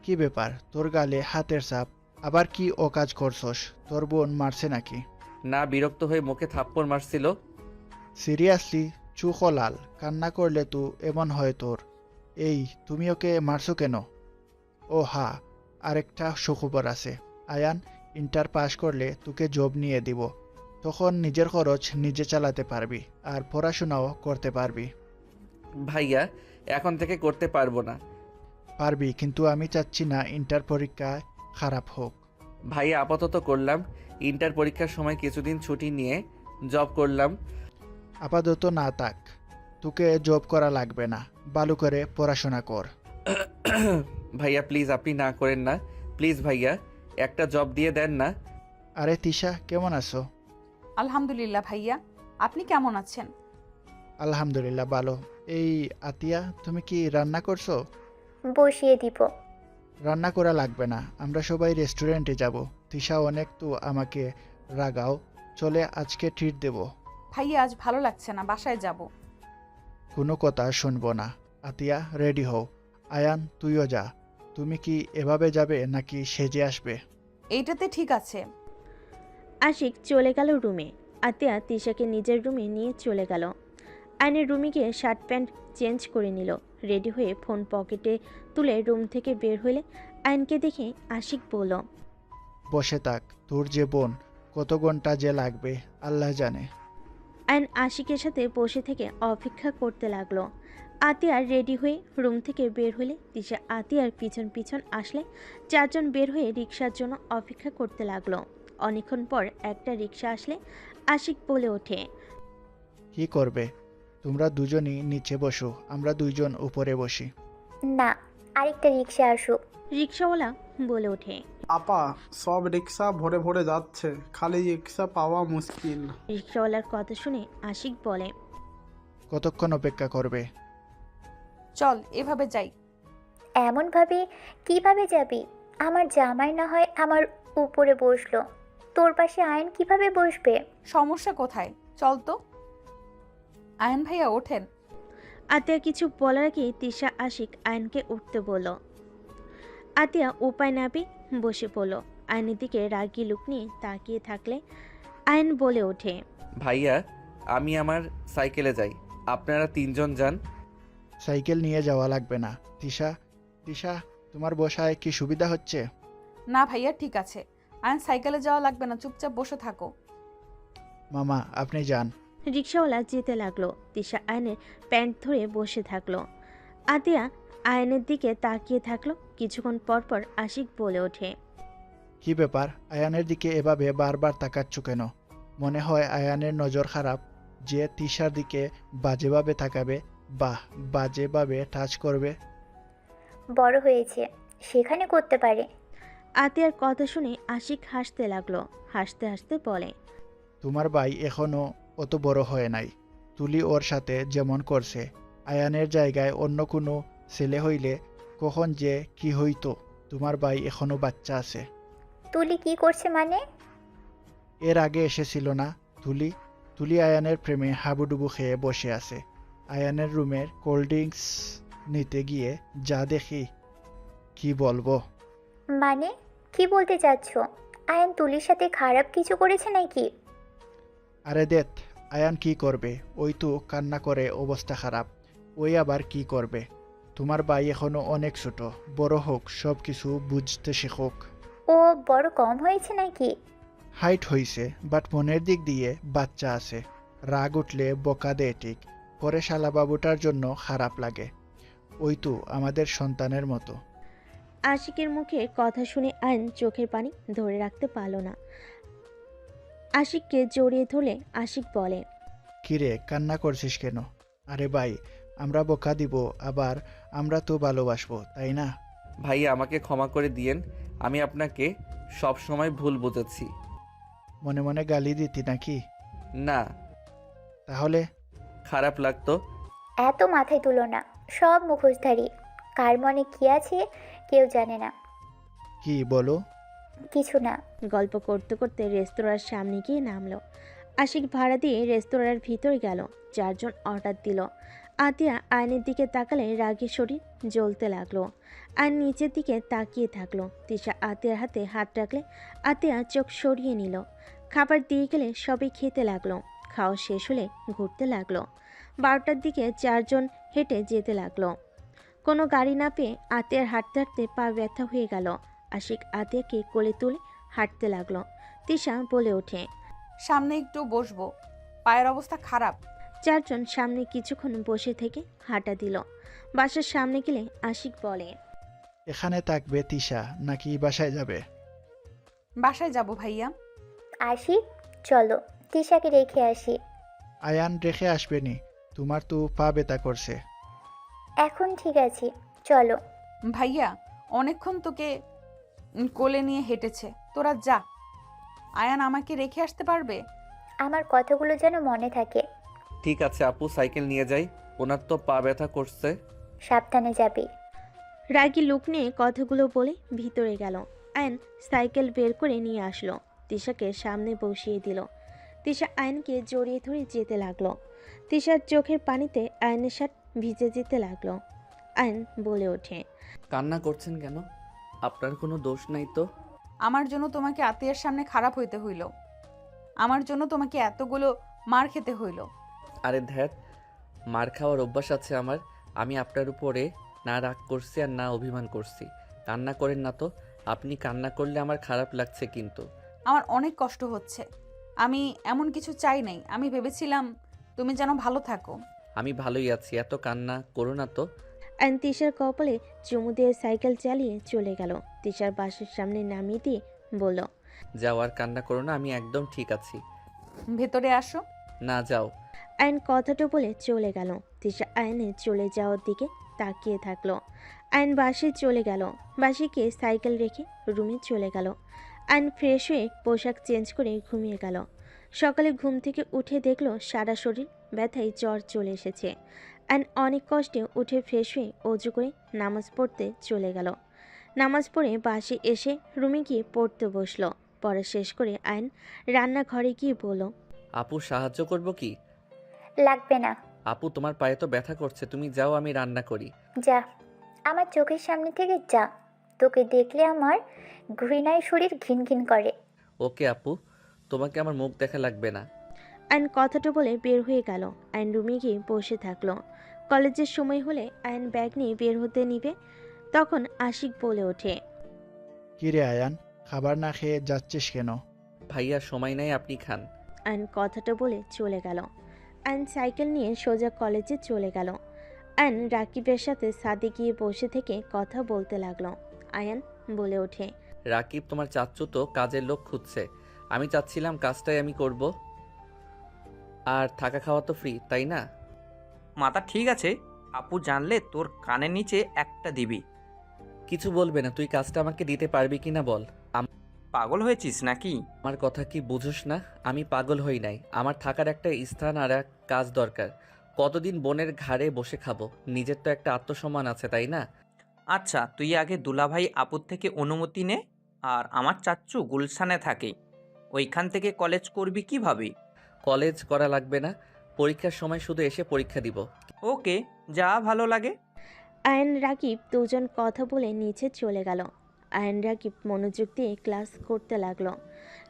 কি ব্যাপার, তোর গালে হাতের ছাপ? আবার কি ও কাজ করছস? তোর বোন মারছে নাকি? না, বিরক্ত হয়ে মুখে থাপ্পড় মারছিল। সিরিয়াসলি? চুখ লাল, কান্না করলে তো এমন হয় তোর। এই, তুমি ওকে মারছো কেন? ও হা, আরেকটা সুখবর আছে। আয়ান ইন্টার পাস করলে তোকে জব নিয়ে দিব। তখন নিজের খরচ নিজে চালাতে পারবি, আর পড়াশোনাও করতে পারবি। ভাইয়া এখন থেকে করতে পারবো না। পারবি, কিন্তু আমি চাচ্ছি না ইন্টার পরীক্ষায় খারাপ হোক। ভাইয়া আপাতত করলাম, ইন্টার পরীক্ষার সময় কিছুদিন ছুটি নিয়ে জব করলাম। আপাতত না থাক, তোকে জব করা লাগবে না, ভালো করে পড়াশোনা কর। ভাইয়া প্লিজ, আপনি না করেন না। প্লিজ ভাইয়া, একটা জব দিয়ে দেন না। আরে তিশা, কেমন আছো? আলহামদুলিল্লাহ ভাইয়া, আপনি কেমন আছেন? আলহামদুলিল্লাহ ভালো। এই আতিয়া, তুমি কি রান্না করছো? বসিয়ে দিব। রান্না করা লাগবে না, আমরা সবাই রেস্টুরেন্টে যাব। তিশা অনেক তো আমাকে রাগাও, চলে আজকে ট্রিট দেব। ভাইয়া আজ ভালো লাগছে না, বাসায় যাব। কোনো কথা শুনবো না। আতিয়া, রেডি হও। আয়ান, তুইও যা। তুমি কি এভাবে যাবে নাকি সেজে আসবে? এইটাতে ঠিক আছে। আশিক চলে গেল রুমে। আতিয়া তিশাকে নিজের রুমে নিয়ে চলে গেল। আয়নের রুমে গিয়ে শার্ট প্যান্ট চেঞ্জ করে নিল। রেডি হয়ে ফোন পকেটে তুলে রুম থেকে বের হলে আয়নকে দেখে আশিক বলল। বসে থাক, তোর যে বোন, কত ঘন্টা যে লাগবে আল্লাহ জানে। আয়ন আশিকের সাথে বসে থেকে অপেক্ষা করতে লাগলো। আতিয়ার রেডি হয়ে রুম থেকে বের হলে তিশা আতিয়ার পিছন পিছন আসলে চারজন বের হয়ে রিক্সার জন্য অপেক্ষা করতে লাগলো। অনেকক্ষণ পর একটা রিক্সা আসলে আশিক বলে ওঠে। কি করবে? তোমরা দুজনই নিচে বসো, আমরা দুইজন উপরে বসি। না, আরেকটা রিক্সা আসুক। রিক্সাওয়ালা বলে ওঠে। আপা, সব রিক্সা ভরে ভরে যাচ্ছে, খালি রিক্সা পাওয়া মুশকিল। রিক্সাওয়ালার কথা শুনে আশিক বলে। কতক্ষণ অপেক্ষা করবে? চল এভাবে যাই। এমনভাবে কিভাবে যাবি? আমার জামাই না হয় আমার উপরে বসলো, তোর পাশে আয়ন কিভাবে বসবে? সমস্যা কোথায়? চল তো। আয়ন ভাইয়া ওঠেন। আতিয়া কিছু বলার আগে তিশা আশিক আয়নকে উঠতে বলল। আতিয়া উপায় না পেয়ে বসে পড়ল। আয়নের দিকে রাগি লুক নিয়ে তাকিয়ে থাকলে আয়ন বলে ওঠে। ভাইয়া আমি আমার সাইকেলে যাই, আপনারা তিনজন যান। সাইকেল নিয়ে যাওয়া লাগবে না। তিশা, তিশা, তোমার বসায় কি সুবিধা হচ্ছে? না ভাইয়া ঠিক আছে, আয়ন সাইকেলে যাওয়া লাগবে না, চুপচাপ বসে থাকো। মামা, আপনি যান। রিক্সাওয়ালা যেতে লাগলো। তিশা আয়নের প্যান্ট ধরে বসে থাকলো। আতিয়া আয়নের দিকে তাকিয়ে থাকলো। কিছুক্ষণ পর পর আশিক বলে ওঠে। কি ব্যাপার, আয়ানের দিকে এভাবে বারবার তাকাচ্ছ কেন? মনে হয় আয়ানের নজর খারাপ? যে তিশার দিকে বাজেভাবে তাকাবে, বাহ, বাজেভাবে টাচ করবে। বড় হয়েছে, সেখানে করতে পারে। আতিয়ার কথা শুনে আশিক হাসতে লাগলো। হাসতে হাসতে বলে, তোমার ভাই এখনো অত বড় হয় নাই। তুলি ওর সাথে যেমন করছে, আয়ানের জায়গায় অন্য কোনো ছেলে হইলে কখন যে কি হইতো। তোমার ভাই এখনো বাচ্চা আছে। তুলি কি করছে মানে? এর আগে এসেছিল না তুলি? তুলি আয়ানের প্রেমে হাবুডুবু খেয়ে বসে আছে। আয়ানের রুমের কোল্ড ড্রিঙ্কস নিতে গিয়ে যা দেখি, কি বলবো। মানে কি বলতে চাচ্ছ? আয়ান তুলির সাথে খারাপ কিছু করেছে নাকি? আরে দেখ, আয়ান কি করবে? ওই তো কান্না করে অবস্থা খারাপ। ওই আবার কি করবে? তোমার ভাই এখনো অনেক ছোট, বড় হোক, সব কিছু বুঝতে শেখোক। ও বড় কম হয়েছে নাকি? হাইট হইছে, বাট মনের দিক দিয়ে বাচ্চা আছে। রাগ উঠলে বকা দেয় ঠিক, পরে শালাবাবুটার জন্য খারাপ লাগে। ওই তো আমাদের সন্তানের মতো। আশিকের মুখে কথা শুনে আয়ন চোখের পানি ধরে রাখতে পারল না। আশিককে জড়িয়ে ধরলে আশিক বলে, কিরে, কান্না করছিস কেন? আরে ভাই, আমরা বকা দিব, আবার আমরা তো ভালোবাসবো, তাই না? ভাইয়া আমাকে ক্ষমা করে দিয়েন, আমি আপনাকে সব সময় ভুল বুঝেছি। মনে মনে গালি দিতি নাকি? না, তাহলে খারাপ লাগতো। এত মাথায় তুলো না, সব মুখোশধারী। কার মনে কি আছে কেউ জানে না। কি বলো? কিছু না। গল্প করতে করতে রেস্তোরাঁর সামনে গিয়ে নামলো। আশিক ভাড়া দিয়ে রেস্তোরাঁর ভিতরে গেল। 4 জন অর্ডার দিল। আতিয়া আয়নের দিকে তাকালে রাগে শরীর জ্বলতে লাগলো। আয়ন নিচের দিকে তাকিয়ে থাকলো। তিশা আতিয়ার হাতে হাত রাখলে আতিয়া চোখ সরিয়ে নিল। খাবার দিয়ে গেলে সবাই খেতে লাগলো। খাওয়া শেষ হলে ঘুরতে লাগলো। 12টার দিকে 4 জন হেঁটে যেতে লাগলো। কোনো গাড়ি না পেয়ে আতিয়ার হাঁটতে হাঁটতে পা ব্যথা হয়ে গেল। আশিক আতিয়াকে কোলে তুলে হাঁটতে লাগলো। তিশা বলে ওঠে, সামনে একটু বসবো, পায়ের অবস্থা খারাপ। 4 জন সামনে কিছুক্ষণ বসে থেকে হাঁটা দিল। বাসার সামনে গেলে আশিক বলে, এখানে থাকবে তিশা নাকি বাসায় যাবে? বাসায় যাব ভাইয়া। আসি, চলো তিশাকে রেখে আসি। আয়ান রেখে আসবেনি, তোমার তো পা ব্যথা করছে। এখন ঠিক আছে, চলো। ভাইয়া অনেকক্ষণ তোকে কোলে নিয়ে হেঁটেছে, তোরা যা। আয়ান আমাকে রেখে আসতে পারবে? আমার কথাগুলো যেন মনে থাকে। ঠিক আছে আপু, সাইকেল নিয়ে যাই, ওনার তো পা ব্যথা করছে। সাবধানে যাবি। রাগী লোক নিয়ে কথাগুলো বলে ভিতরে গেল। আয়ন সাইকেল বের করে নিয়ে আসলো। তিশাকে সামনে বসিয়ে দিল। তিশা আয়নকে জড়িয়ে ধরে যেতে লাগলো। তিশার চোখের পানিতে আয়নের শার্ট ভিজে যেতে লাগলো। আয়ন বলে ওঠে, কান্না করছেন কেন? আপনার কোনো দোষ নাই তো। আমার জন্য তোমাকে আত্মীয়ের সামনে খারাপ হইতে হইল, আমার জন্য তোমাকে এতগুলো মার খেতে হইল। আরে ধ্যাত, মার খাওয়ার অভ্যাস আছে আমার। আমি আপনার উপরে না রাগ করছি আর না অভিমান করছি। কান্না করেন না তো। আপনি কান্না করলে আমার খারাপ লাগছে কিন্তু। আমার অনেক কষ্ট হচ্ছে। আমি এমন কিছু চাই নাই, আমি ভেবেছিলাম তুমি যেন ভালো থাকো। আমি ভালোই আছি, এত কান্না করো না তো। আয়ন তিশার কপালে চুমু দিয়ে সাইকেল চালিয়ে চলে গেল। তিশার বাসের সামনে নামিয়ে দিয়ে বলল, যাও আর কান্না করো না, আমি একদম ঠিক আছি। ভেতরে আসো। না, যাও। আয়ন কথাটা বলে চলে গেল। তিশা আয়নের চলে যাওয়ার দিকে তাকিয়ে থাকলো। আয়ন বাসে চলে গেল। বাসে গিয়ে সাইকেল রেখে রুমে চলে গেল। আয়ন ফ্রেশ হয়ে পোশাক চেঞ্জ করে ঘুমিয়ে গেল। সকালে ঘুম থেকে উঠে দেখলো সারা শরীর ব্যথায় জ্বর চলে এসেছে। আয়ন অনেক কষ্টে উঠে ফ্রেশ হয়ে অজু করে নামাজ পড়তে চলে গেল। নামাজ পড়ে বাসে এসে রুমে গিয়ে পড়তে বসলো। পড়া শেষ করে আয়ন রান্নাঘরে গিয়ে বলল, আপু সাহায্য করব কি? লাগবে না। আপু তোমার পায়ে তো ব্যথা করছে, তুমি যাও, আমি রান্না করি। যা, আমার চোখের সামনে থেকে যা। তোকে দেখলে আমার ঘৃণায় শরীর ঘিন ঘিন করে। ওকে আপু, তোমাকে আমার মুখ দেখা লাগবে না। আয়ন কথাটা বলে বের হয়ে গেল। আয়ন রুমে গিয়ে বসে থাকলো। কলেজের সময় হলে আয়ন ব্যাগ নিয়ে বের হতে নিবে, তখন আশিক বলে ওঠে, কিরে আয়ান, খাবার না খেয়ে যাচ্ছিস কেন? ভাইয়া সময় নাই, আপনি খান। আয়ন কথাটা বলে চলে গেল। আয়ন সাইকেল নিয়ে সোজা কলেজে চলে গেল। আয়ন রাকিবের সাথে ছাদে গিয়ে বসে থেকে কথা বলতে লাগলো। আয়ন বলে ওঠে, রাকিব তোমার চাচ্চু তো কাজের লোক খুঁজছে, আমি চাচ্ছিলাম কাজটাই আমি করব। আর থাকা খাওয়া তো ফ্রি, তাই না? মাথা ঠিক আছে, আপু জানলে তোর কানের নিচে একটা দিবি। কিছু বলবে না, তুই কাজটা আমাকে দিতে পারবি কি না বল। পাগল হয়েছিস নাকি? আমার কথা কি বুঝোস না? আমি পাগল হই নাই, আমার থাকার একটা স্থান আর এক কাজ দরকার। কতদিন বোনের ঘাড়ে বসে খাবো? নিজের তো একটা আত্মসম্মান আছে, তাই না? আচ্ছা, তুই আগে দুলাভাই আপুর থেকে অনুমতি নে। আর আমার চাচ্চু গুলশানে থাকে, ওইখান থেকে কলেজ করবি কিভাবে? কলেজ করা লাগবে না, পরীক্ষার সময় শুধু এসে পরীক্ষা দিব। ওকে, যা ভালো লাগে। আয়ন রাকিব দুজন কথা বলে নিচে চলে গেল। আয়ন রাকিব মনোযোগ দিয়ে ক্লাস করতে লাগলো।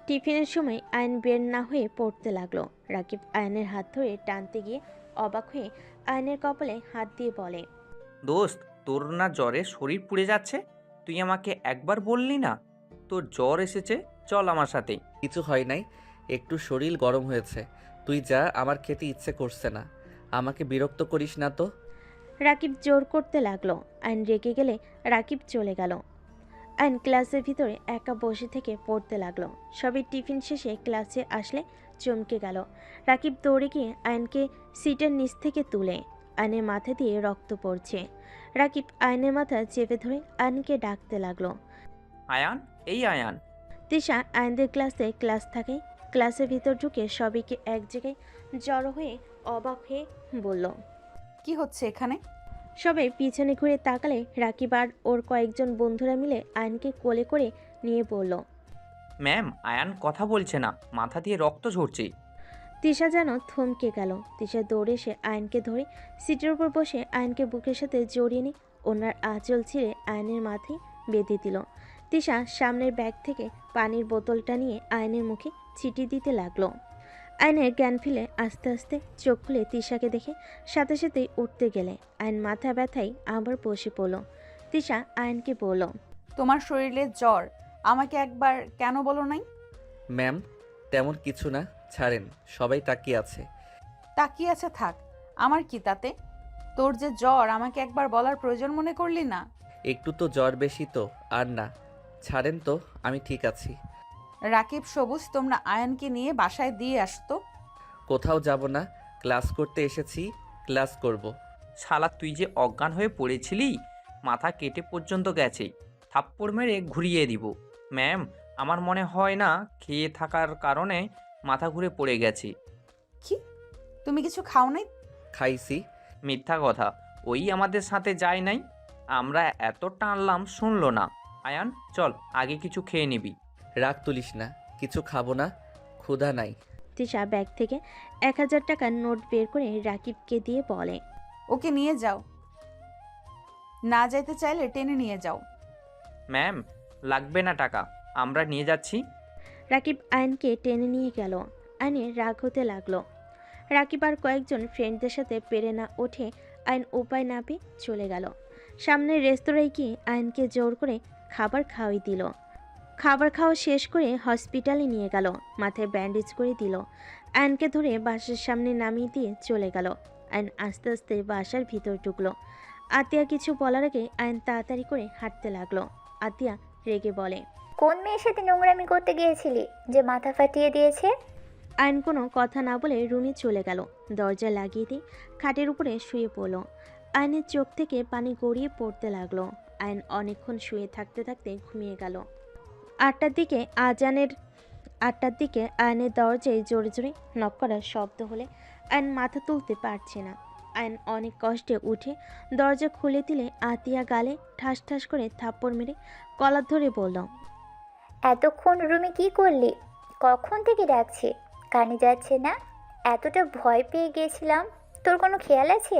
টিফিনের সময় আয়ন বের না হয়ে পড়তে লাগলো। রাকিব আয়নের হাত ধরে টানতে গিয়ে অবাক হয়ে আয়নের কপালে হাত দিয়ে বলে, দোস্ত, তোর না জ্বরে শরীর পুড়ে যাচ্ছে? তুই আমাকে একবার বললি না তোর জ্বর এসেছে? চল আমার সাথে। কিছু হয় নাই, একটু শরীর গরম হয়েছে। তুই যা, আমার খেতে ইচ্ছে করছে না। আমাকে বিরক্ত করিস না তো। রাকিব জোর করতে লাগলো। আয়ন রেগে গেলে রাকিব চলে গেল। আয়ন ক্লাসের ভিতরে একা বসে থেকে পড়তে লাগলো। সবাই টিফিন শেষে ক্লাসে আসলে চমকে গেল। রাকিব দৌড়ে গিয়ে আয়নকে সিটের নিচ থেকে তুলে। আয়নের মাথা দিয়ে রক্ত পড়ছে। রাকিব আয়নের মাথা চেপে ধরে আয়নকে ডাকতে লাগলো। আয়ান, এই আয়ান। তিশা আয়নদের ক্লাস থাকে। ক্লাসের ভিতর ঢুকে সবাইকে এক জায়গায় জড়ো হয়ে অবাক হয়ে বলল, কি হচ্ছে এখানে? সবাই পিছনে ঘুরে তাকালে রাকিব আর ওর কয়েকজন বন্ধুরা মিলে আয়নকে কোলে করে নিয়ে বলল। ম্যাম, আয়ান কথা বলছে না, মাথা দিয়ে রক্ত ঝরছে। তিশা যেন থমকে গেল। তিশা দৌড়ে এসে আয়নকে ধরে সিটের উপর বসে আয়নকে বুকের সাথে জড়িয়ে নিয়ে ওনার আঁচল ছিঁড়ে আয়নের মাথায় বেঁধে দিল। তিশা সামনের ব্যাগ থেকে পানির বোতলটা নিয়ে আয়নের মুখে ছিটি দিতে লাগলো। আয়নের জ্ঞান ফিরে আস্তে আস্তে চোখ খুলে তিশাকে দেখে সাথে সাথেই উঠতে গেলে আয়ন মাথা ব্যথায় আবার বসে পড়ল। তিশা আয়নকে বলল, তোমার শরীরে জ্বর, আমাকে একবার কেন বলো নাই? ম্যাম, তেমন কিছু না, ছাড়েন। সবাই তাকিয়ে আছে। তাকিয়ে আছে থাক, আমার কি তাতে? তোর যে জ্বর, আমাকে একবার বলার প্রয়োজন মনে করলি না? একটু তো জ্বর বেশি তো, আর না। ছাড়েন তো, আমি ঠিক আছি। রাকিব, সবুজ, তোমরা আয়নকে নিয়ে বাসায় দিয়ে আসতো। কোথাও যাব না, ক্লাস করতে এসেছি, ক্লাস করব। শালা, তুই যে অজ্ঞান হয়ে পড়েছিলি, মাথা কেটে পর্যন্ত গেছে। থাপ্পড় মেরে ঘুরিয়ে দিব। ম্যাম, আমার মনে হয় না খেয়ে থাকার কারণে মাথা ঘুরে পড়ে গেছে। কি, তুমি কিছু খাও নাই? খাইছি। মিথ্যা কথা, ওই আমাদের সাথে যায় নাই। আমরা এত টানলাম, শুনলো না। আয়ান, চল, আগে কিছু খেয়ে নিবি। রাগ তুলিস না, কিছু খাবো না, ক্ষুধা নাই। তিশা ব্যাগ থেকে 1000 টাকার নোট বের করে রাকিবকে দিয়ে বলে, ওকে নিয়ে যাও, না যাইতে চাইলে টেনে নিয়ে যাও। ম্যাম, লাগবে না টাকা, আমরা নিয়ে যাচ্ছি। রাকিব আয়নকে টেনে নিয়ে গেল। আয়নের রাগ হতে লাগলো। রাকিব আর কয়েকজন ফ্রেন্ডদের সাথে পেরে না ওঠে আয়ন উপায় না পেয়ে চলে গেল। সামনের রেস্তোরাঁয় গিয়ে আয়নকে জোর করে খাবার খাওয়াই দিল। খাবার খাওয়া শেষ করে হসপিটালে নিয়ে গেল, মাথায় ব্যান্ডেজ করে দিল। আয়নকে ধরে বাসার সামনে নামিয়ে দিয়ে চলে গেল। আয়ন আস্তে আস্তে বাসার ভিতর ঢুকলো। আতিয়া কিছু বলার আগে আয়ন তাড়াতাড়ি করে হাঁটতে লাগলো। আতিয়া রেগে বলে, কোন মেয়ের সাথে নোংরামি করতে গিয়েছিলি যে মাথা ফাটিয়ে দিয়েছে? আয়ন কোনো কথা না বলে রুমে চলে গেল। দরজা লাগিয়ে দিয়ে খাটের উপরে শুয়ে পড়ল। আয়নের চোখ থেকে পানি গড়িয়ে পড়তে লাগলো। আয়ন অনেকক্ষণ শুয়ে থাকতে থাকতে ঘুমিয়ে গেল। 8টার দিকে আয়নের দরজায় জোরে জোরে নক করার শব্দ হলে আয়ন মাথা তুলতে পারছে না। আয়ন অনেক কষ্টে উঠে দরজা খুলে দিলে আতিয়া গালে ঠাস ঠাস করে থাপ্পড় মেরে কলার ধরে বলল, এতক্ষণ রুমে কি করলি? কখন থেকে ডাকছি, কানে যাচ্ছে না? এতটা ভয় পেয়ে গিয়েছিলাম, তোর কোনো খেয়াল আছে?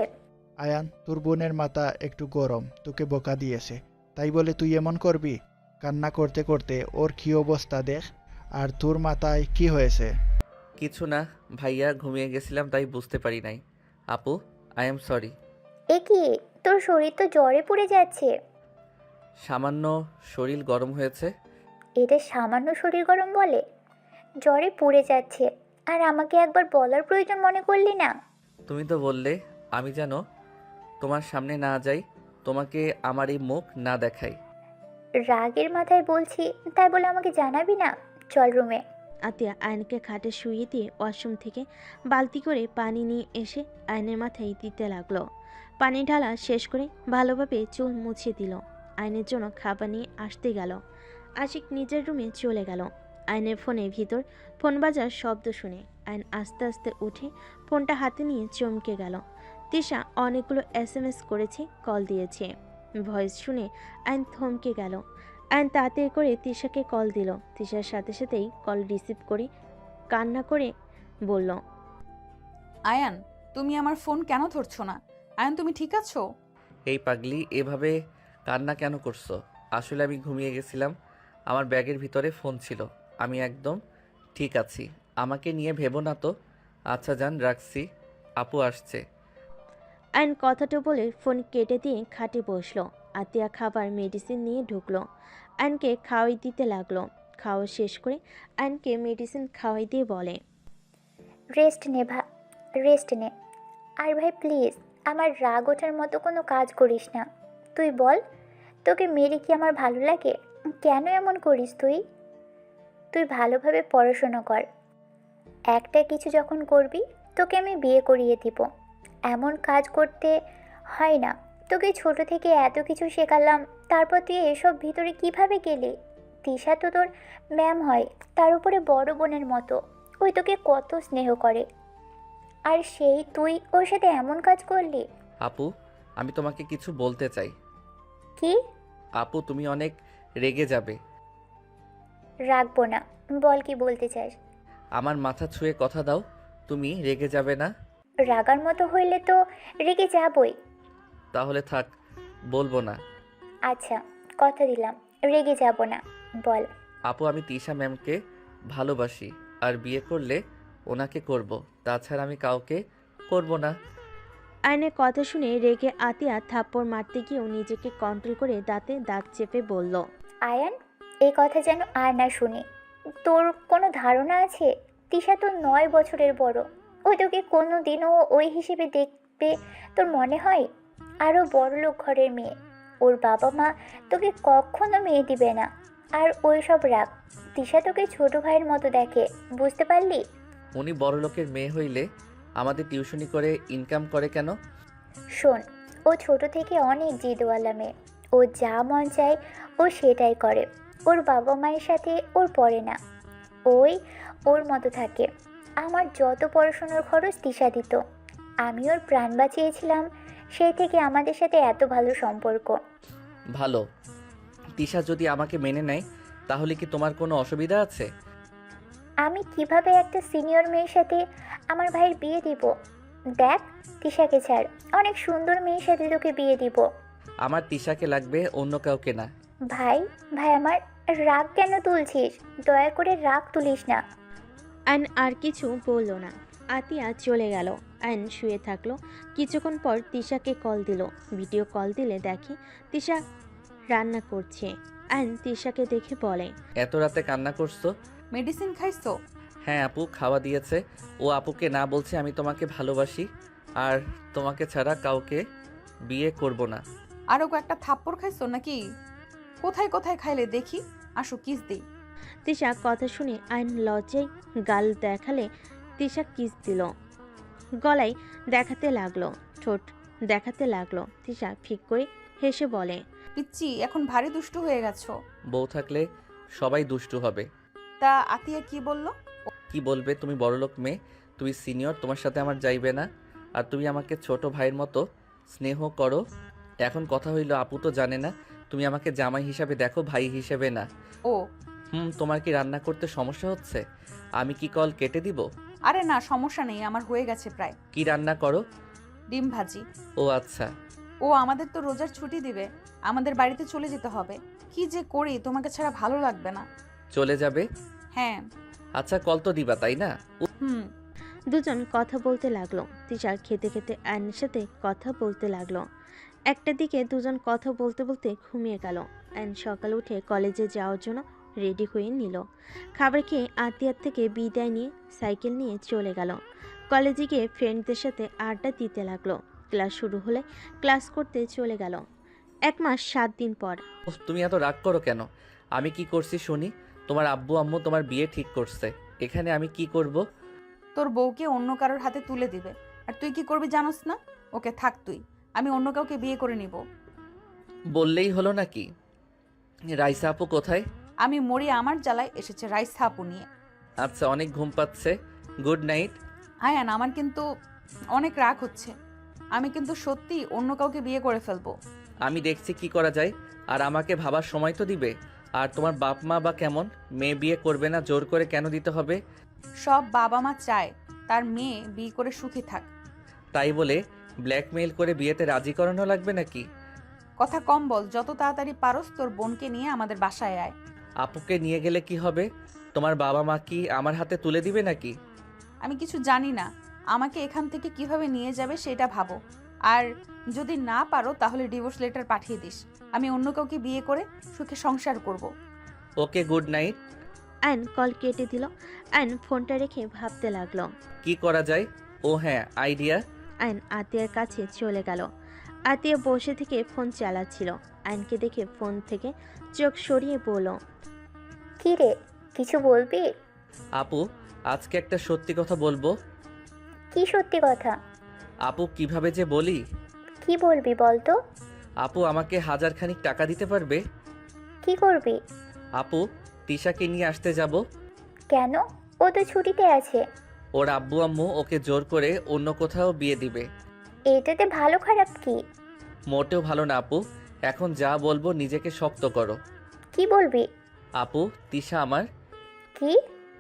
আয়ান, তোর বোনের মাথা একটু গরম, তোকে বোকা দিয়েছে, তাই বলে তুই এমন করবি? কান্না করতে করতে ওর কী অবস্থা দেখ। আর তোর মাথায় কি হয়েছে? কিছু না ভাইয়া, ঘুমিয়ে গেছিলাম তাই বুঝতে পারি নাই। আপু, আই এম সরি। এ কি, তোর শরীর তো জ্বরে পুড়ে যাচ্ছে। সামান্য শরীর গরম হয়েছে। এটা সামান্য শরীর গরম বলে? জ্বরে পুড়ে যাচ্ছে আর আমাকে একবার বলার প্রয়োজন মনে করলি না? তুমি তো বললে আমি যেন তোমার সামনে না যাই, তোমাকে আমার এই মুখ না দেখাই। রাগের মাথায় বলছি, তাই বলে আমাকে জানাবি না? চল রুমে। আতিয়া আয়নকে খাটে শুইয়ে দিয়ে ওয়াশরুম থেকে বালতি করে পানি নিয়ে এসে আয়নের মাথায় দিতে লাগলো। পানি ঢালা শেষ করে ভালোভাবে চুল মুছিয়ে দিল। আয়নের জন্য খাবার নিয়ে আসতে গেল। আশিক নিজের রুমে চলে গেল। আয়নের ফোনের ভিতর ফোন বাজার শব্দ শুনে আয়ন আস্তে আস্তে উঠে ফোনটা হাতে নিয়ে চমকে গেল। তিশা অনেকগুলো SMS করেছে, কল দিয়েছে। ভয়েস শুনে আয়ন থমকে গেল। আয়ন তাড়াতাড়ি করে তিশাকে কল দিল। তিশার সাথে সাথেই কল রিসিভ করে কান্না করে বলল, আয়ান, তুমি আমার ফোন কেন ধরছো না? আয়ান, তুমি ঠিক আছো? এই পাগলি, এভাবে কান্না কেন করছো? আসলে আমি ঘুমিয়ে গেছিলাম। আমার ব্যাগের ভিতরে ফোন ছিল। আমি একদম ঠিক আছি। আমাকে নিয়ে ভেবো না তো। আচ্ছা জান, রাখছি। আপু আসছে। আয়ন কথাটা বলে ফোন কেটে দিয়ে খাটে বসলো। আতিয়া খাবার মেডিসিন নিয়ে ঢুকলো। আয়নকে খাওয়াই দিতে লাগলো। খাওয়া শেষ করে আয়নকে মেডিসিন খাওয়াই দিয়ে বলে, রেস্ট নে। আর ভাই প্লিজ আমার রাগ ওঠার মতো কোনো কাজ করিস না। তুই বল, তোকে মেরে কি আমার ভালো লাগে? কেন এমন করিস তুই? তুই ভালোভাবে পড়াশোনা কর। একটা কিছু যখন করবি তোকে আমি বিয়ে করিয়ে দিব। এমন কাজ করতে হয় না। তোকে ছোট থেকে এত কিছু শেখালাম, তারপর তুই এসব ভিতরে কিভাবে গেলি? তিশা তো তোর ম্যাম হয়, তার উপরে বড় বোনের মতো। ওই তোকে কত স্নেহ করে, আর সেই তুই ওর সাথে এমন কাজ করলি। আপু, আমি তোমাকে কিছু বলতে চাই। কি? আপু, তুমি অনেক রেগে যাবে। রাখবো না, বল কি বলতে চাস। আমার মাথা ছুঁয়ে কথা দাও, তুমি রেগে যাবে না। রাগার মতো হইলে তো রেগে যাবই। তাহলে থাক, বলবো না। আচ্ছা, কথা দিলাম রেগে যাব না, বল। আপু, আমি তিশা ম্যামকে ভালোবাসি, আর বিয়ে করলে ওনাকে করব। তাছাড়া আমি কাউকে করব না। আয়নের কথা শুনে রেগে আতিয়া থাপ্পড় মারতে গিয়েও নিজেকে কন্ট্রোল করে দাঁতে দাঁত চেপে বলল, আয়ান, এই কথা যেন আর না শুনি। তোর কোনো ধারণা আছে? তিশা তো 9 বছরের বড়। ওই তোকে কোনো দিনও ওই হিসেবে দেখবে তোর মনে হয়? আরও বড়লোক ঘরের মেয়ে। ওর বাবা মা তোকে কখনো মেয়ে দিবে না। আর ওই সব রাগ, তিশা তোকে ছোট ভাইয়ের মতো দেখে, বুঝতে পারলি? উনি বড় লোকের মেয়ে হইলে আমাদের টিউশনি করে ইনকাম করে কেন? শোন, ও ছোট থেকে অনেক জিদওয়ালা মেয়ে। ও যা মন চায় ও সেটাই করে। ওর বাবা মায়ের সাথে ওর পড়ে না, ওই ওর মতো থাকে। আমার যত পড়াশোনার খরচ তিশা দিত। আমি ওর প্রাণ বাঁচিয়েছিলাম, সেই থেকে আমাদের সাথে এত ভালো সম্পর্ক। ভালো। তিশা যদি আমাকে মেনে নেয় তাহলে কি তোমার কোনো অসুবিধা আছে? আমি কিভাবে একটা সিনিয়র মেয়ের সাথে আমার ভাইয়ের বিয়ে দিব? দেখ, তিশাকে ছাড়, অনেক সুন্দর মেয়ের সাথে তোকে বিয়ে দিব। আমার তিশাকে লাগবে, অন্য কাউকে না। ভাই, ভাই আমার, রাগ কেন তুলছিস? দয়া করে রাগ তুলিস না। আয়ন আর কিছু বলল না। আতিয়া চলে গেল। আয়ন শুয়ে থাকলো। কিছুক্ষণ পর তিশাকে কল দিল। ভিডিও কল দিলে দেখে তিশা রান্না করছে। আয়ন তিশাকে দেখে বলে, এত রাতে কান্না করছো? মেডিসিন খাইছো? হ্যাঁ আপু, খাওয়া দিয়েছে। ও আপুকে না বলছে আমি তোমাকে ভালোবাসি, আর তোমাকে ছাড়া কাউকে বিয়ে করব না। আরও কয়েকটা থাপ্পড় খাইছো নাকি? কোথায় কোথায় খাইলে দেখি, আসো কিস দিই। তিশা কথা শুনে আয়ন লজ্জায় গাল দেখালে তিশা কিস দিল। গলায় দেখাতে লাগলো, ঠোঁট দেখাতে লাগলো। তিশা ফিক করে হেসে বলে, পিচ্চি, এখন ভারী দুষ্টু হয়ে গেছো। বউ থাকলে সবাই দুষ্টু হবে। তা আতিয়া কি বললো? কি বলবে? তুমি বড়লোক মেয়ে, তুমি সিনিয়র, তোমার সাথে আমার যাইবে না। আর তুমি আমাকে ছোট ভাইয়ের মতো স্নেহ করো। এখন কথা হইল, আপু তো জানে না তুমি আমাকে জামাই হিসাবে দেখো, ভাই হিসেবে না। ও, তোমার কি রান্না করতে সমস্যা হচ্ছে? আমি কি কল কেটে দিব? আরে না, সমস্যা নেই, আমার হয়ে গেছে প্রায়। কি রান্না করো? ডিম ভাজি। ও আচ্ছা। ও, আমাদের তো রোজার ছুটি দিবে, আমাদের বাড়িতে চলে যেতে হবে। কি যে করি, তোমাকে ছাড়া ভালো লাগবে না। চলে যাবে? হ্যাঁ। আচ্ছা, কল তো দিবা তাই না? হুম। দুজন কথা বলতে লাগলো। তিশা খেতে খেতে আয়নের সাথে কথা বলতে লাগলো। একটা দিকে দুজন কথা বলতে বলতে ঘুমিয়ে গেল। আয়ন সকালে উঠে কলেজে যাওয়ার জন্য রেডি হয়ে নিল। খাবার খেয়ে আতিয়ার থেকে বিদায় নিয়ে সাইকেল নিয়ে চলে গেল। কলেজে গিয়ে ফ্রেন্ডদের সাথে আড্ডা দিতে লাগলো। ক্লাস শুরু হলে ক্লাস করতে চলে গেল। 1 মাস 7 দিন পর। তুমি এত রাগ করো কেন? আমি কি করছি শুনি? তোমার আব্বু আম্মু তোমার বিয়ে ঠিক করছে, এখানে আমি কি করব? তোর বউকে অন্য কারোর হাতে তুলে দিবে। আর তুই কি করবি জানোস না? ওকে থাক তুই, আমি অন্য কাউকে বিয়ে করে নিব। বললেই হলো নাকি? রাইসা আপু কোথায়? আমি মরি আমার জ্বালায় এসেছে রাইসা আপু নিয়ে। আচ্ছা, অনেক ঘুম পাচ্ছে। Good night. আয়ান, আমার কিন্তু অনেক রাগ হচ্ছে। আমি কিন্তু সত্যি অন্য কাউকে বিয়ে করে ফেলবো। আমি দেখছি কি করা যায়। আর আমাকে ভাবার সময় তো দিবে। আর তোমার বাপ মা বা কেমন? মেয়ে বিয়ে করবে না, জোর করে কেন দিতে হবে? সব বাবা মা চায় তার মেয়ে বিয়ে করে সুখী থাক। তাই বলে ব্ল্যাকমেইল করে বিয়েতে রাজি করানো লাগবে নাকি? কথা কম বল, যত তাড়াতাড়ি পারস তোর বোনকে নিয়ে আমাদের বাসায় আয়। আপুকে নিয়ে গেলে কি হবে? তোমার বাবা মা কি আমার হাতে তুলে দিবে নাকি? আমি কিছু জানি না, আমাকে এখান থেকে কিভাবে নিয়ে যাবে সেটা ভাবো। আর যদি না পারো তাহলে ডিভোর্স লেটার পাঠিয়ে দিস। আমি অন্য কাউকে বিয়ে করে সুখে সংসার করব। ওকে, গুড নাইট। আয়ন কল কেটে দিল। আয়ন ফোনটা রেখে ভাবতে লাগলো। কি করা যায়? ও হ্যাঁ, আইডিয়া। আয়ন আতিয়ার কাছে চলে গেল। আতিয়া বসে থেকে ফোন চালাচ্ছিল। আয়নকে দেখে ফোন থেকে চোখ সরিয়ে বলল, কি রে, কিছু বলবি? আপু, আজকে একটা সত্যি কথা বলবো। কি সত্যি কথা? আপু, কিভাবে যে বলি। কি বলবি বল তো? আপু, আমাকে 1000 খানিক টাকা দিতে পারবে? কি করবি? আপু, তিশাকে নিয়ে আসতে যাব। কেন? ও তো ছুটিতে আছে। ওর আব্বু আম্মু ওকে জোর করে অন্য কোথাও বিয়ে দিবে। এটাতে ভালো খারাপ কি? মোটেও ভালো না আপু। এখন যা বলবো নিজেকে শক্ত করো। কি বলবি? আপু, কি?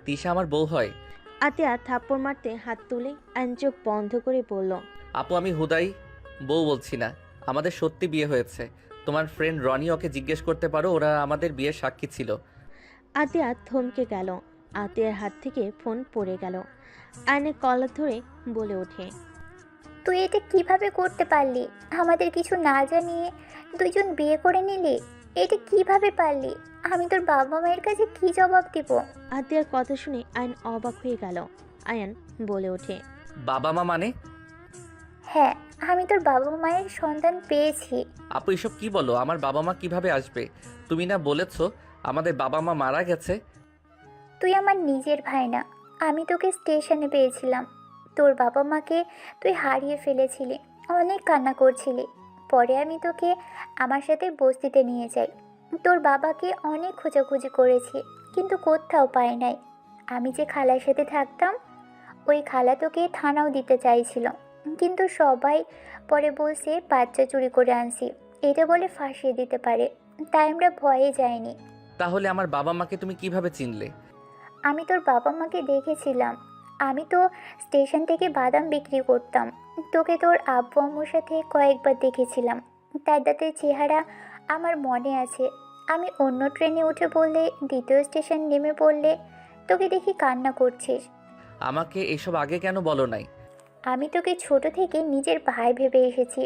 তিশা আমার বউ হয়। আতিয়া থাপ্পড় মারতে হাত তুলে আয়ন চোখ বন্ধ করে বলল, আপু, আমি হুদাই বউ বলছি না। আমাদের সত্যি বিয়ে হয়েছে। তোমার ফ্রেন্ড রনি, ওকে জিজ্ঞেস করতে পারো, ওরা আমাদের বিয়ের সাক্ষী ছিল। আতিয়া থমকে গেল। আতিয়ার হাত থেকে ফোন পড়ে গেল। আয়নের কলার ধরে বলে ওঠে, তুই এটা কিভাবে করতে পারলি? আমাদের কিছু না জানিয়ে দুইজন বিয়ে করে নিলি? এটা কিভাবে পারলি? আমি তোর বাবা মায়ের কাছে কি জবাব দিব? আতিয়ার কথা শুনে আয়ন অবাক হয়ে গেল। আয়ন বলে ওঠে, বাবা মা মানে? হ্যাঁ, আমি তোর বাবা মায়ের সন্তান পেয়েছি। আপু, এসব কি বলো? আমার বাবা মা কিভাবে আসবে? তুমি না বলেছো আমাদের বাবা মা মারা গেছে? তুই আমার নিজের ভাই না। আমি তোকে স্টেশনে পেয়েছিলাম। তোর বাবা মাকে তুই হারিয়ে ফেলেছিলি, অনেক কান্না করছিলি। পরে আমি তোকে আমার সাথে বস্তিতে নিয়ে যাই। তোর বাবাকে অনেক খোঁজাখুঁজি করেছি, কিন্তু কোথাও পাই নাই। আমি যে খালার সাথে থাকতাম, ওই খালা তোকে থানাও দিতে চাইছিল, কিন্তু সবাই পরে বলছে বাচ্চা চুরি করে আনছি, এটা বলে ফাঁসিয়ে দিতে পারে। তাই আমরা ভয়ে যাইনি। তাহলে আমার বাবা মাকে তুমি কিভাবে চিনলে? আমি তোর বাবা মাকে দেখেছিলাম। আমি তো স্টেশন থেকে বাদাম বিক্রি করতাম। তোকে তোর আব্বু আম্মুর সাথে কয়েকবার দেখেছিলাম। তাদের চেহারা আমার মনে আছে। আমি অন্য ট্রেনে উঠে পড়লে, দ্বিতীয় স্টেশন নেমে পড়লে তোকে দেখি কান্না করছিস। আমাকে এসব আগে কেন বলো নাই? আমি তোকে ছোট থেকে নিজের ভাই ভেবে এসেছি।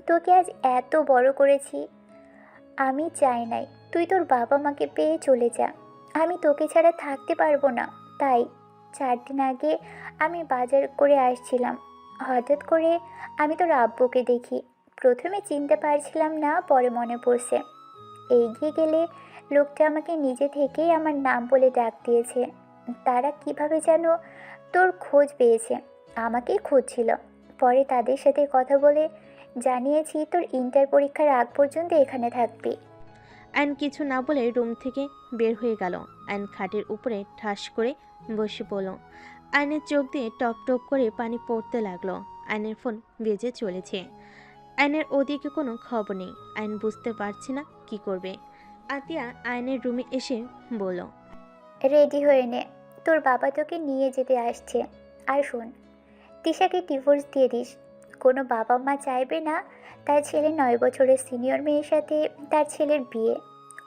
তোকে আজ এত বড় করেছি। আমি চাই নাই তুই তোর বাবা মাকে পেয়ে চলে যা। আমি তোকে ছাড়া থাকতে পারবো না। তাই 4 দিন আগে আমি বাজার করে আসছিলাম। হঠাৎ করে আমি তোর আব্বুকে দেখি। প্রথমে চিনতে পারছিলাম না, পরে মনে পড়ছে। এগিয়ে গেলে লোকটা আমাকে নিজে থেকেই আমার নাম বলে ডাক দিয়েছে। তারা কিভাবে যেন তোর খোঁজ পেয়েছে, আমাকেই খুঁজছিল। পরে তাদের সাথে কথা বলে জানিয়েছি তোর ইন্টার পরীক্ষার আগ পর্যন্ত এখানে থাকবি। আয়ন কিছু না বলে রুম থেকে বের হয়ে গেল। আয়ন খাটের উপরে ঠাস করে বসে পড়ল। আয়নের চোখ দিয়ে টপ টপ করে পানি পড়তে লাগলো। আয়নের ফোন বেজে চলেছে। আয়নের ওদিকে কোনো খবর নেই। আয়ন বুঝতে পারছে না কি করবে। আতিয়া আয়নের রুমে এসে বলল, রেডি হয়ে নে, তোর বাবা তোকে নিয়ে যেতে আসছে। আর শোন, তিশাকে ডিভোর্স দিয়ে দিস। কোনো বাবা মা চাইবে না তার ছেলে 9 বছরের সিনিয়র মেয়ের সাথে তার ছেলের বিয়ে।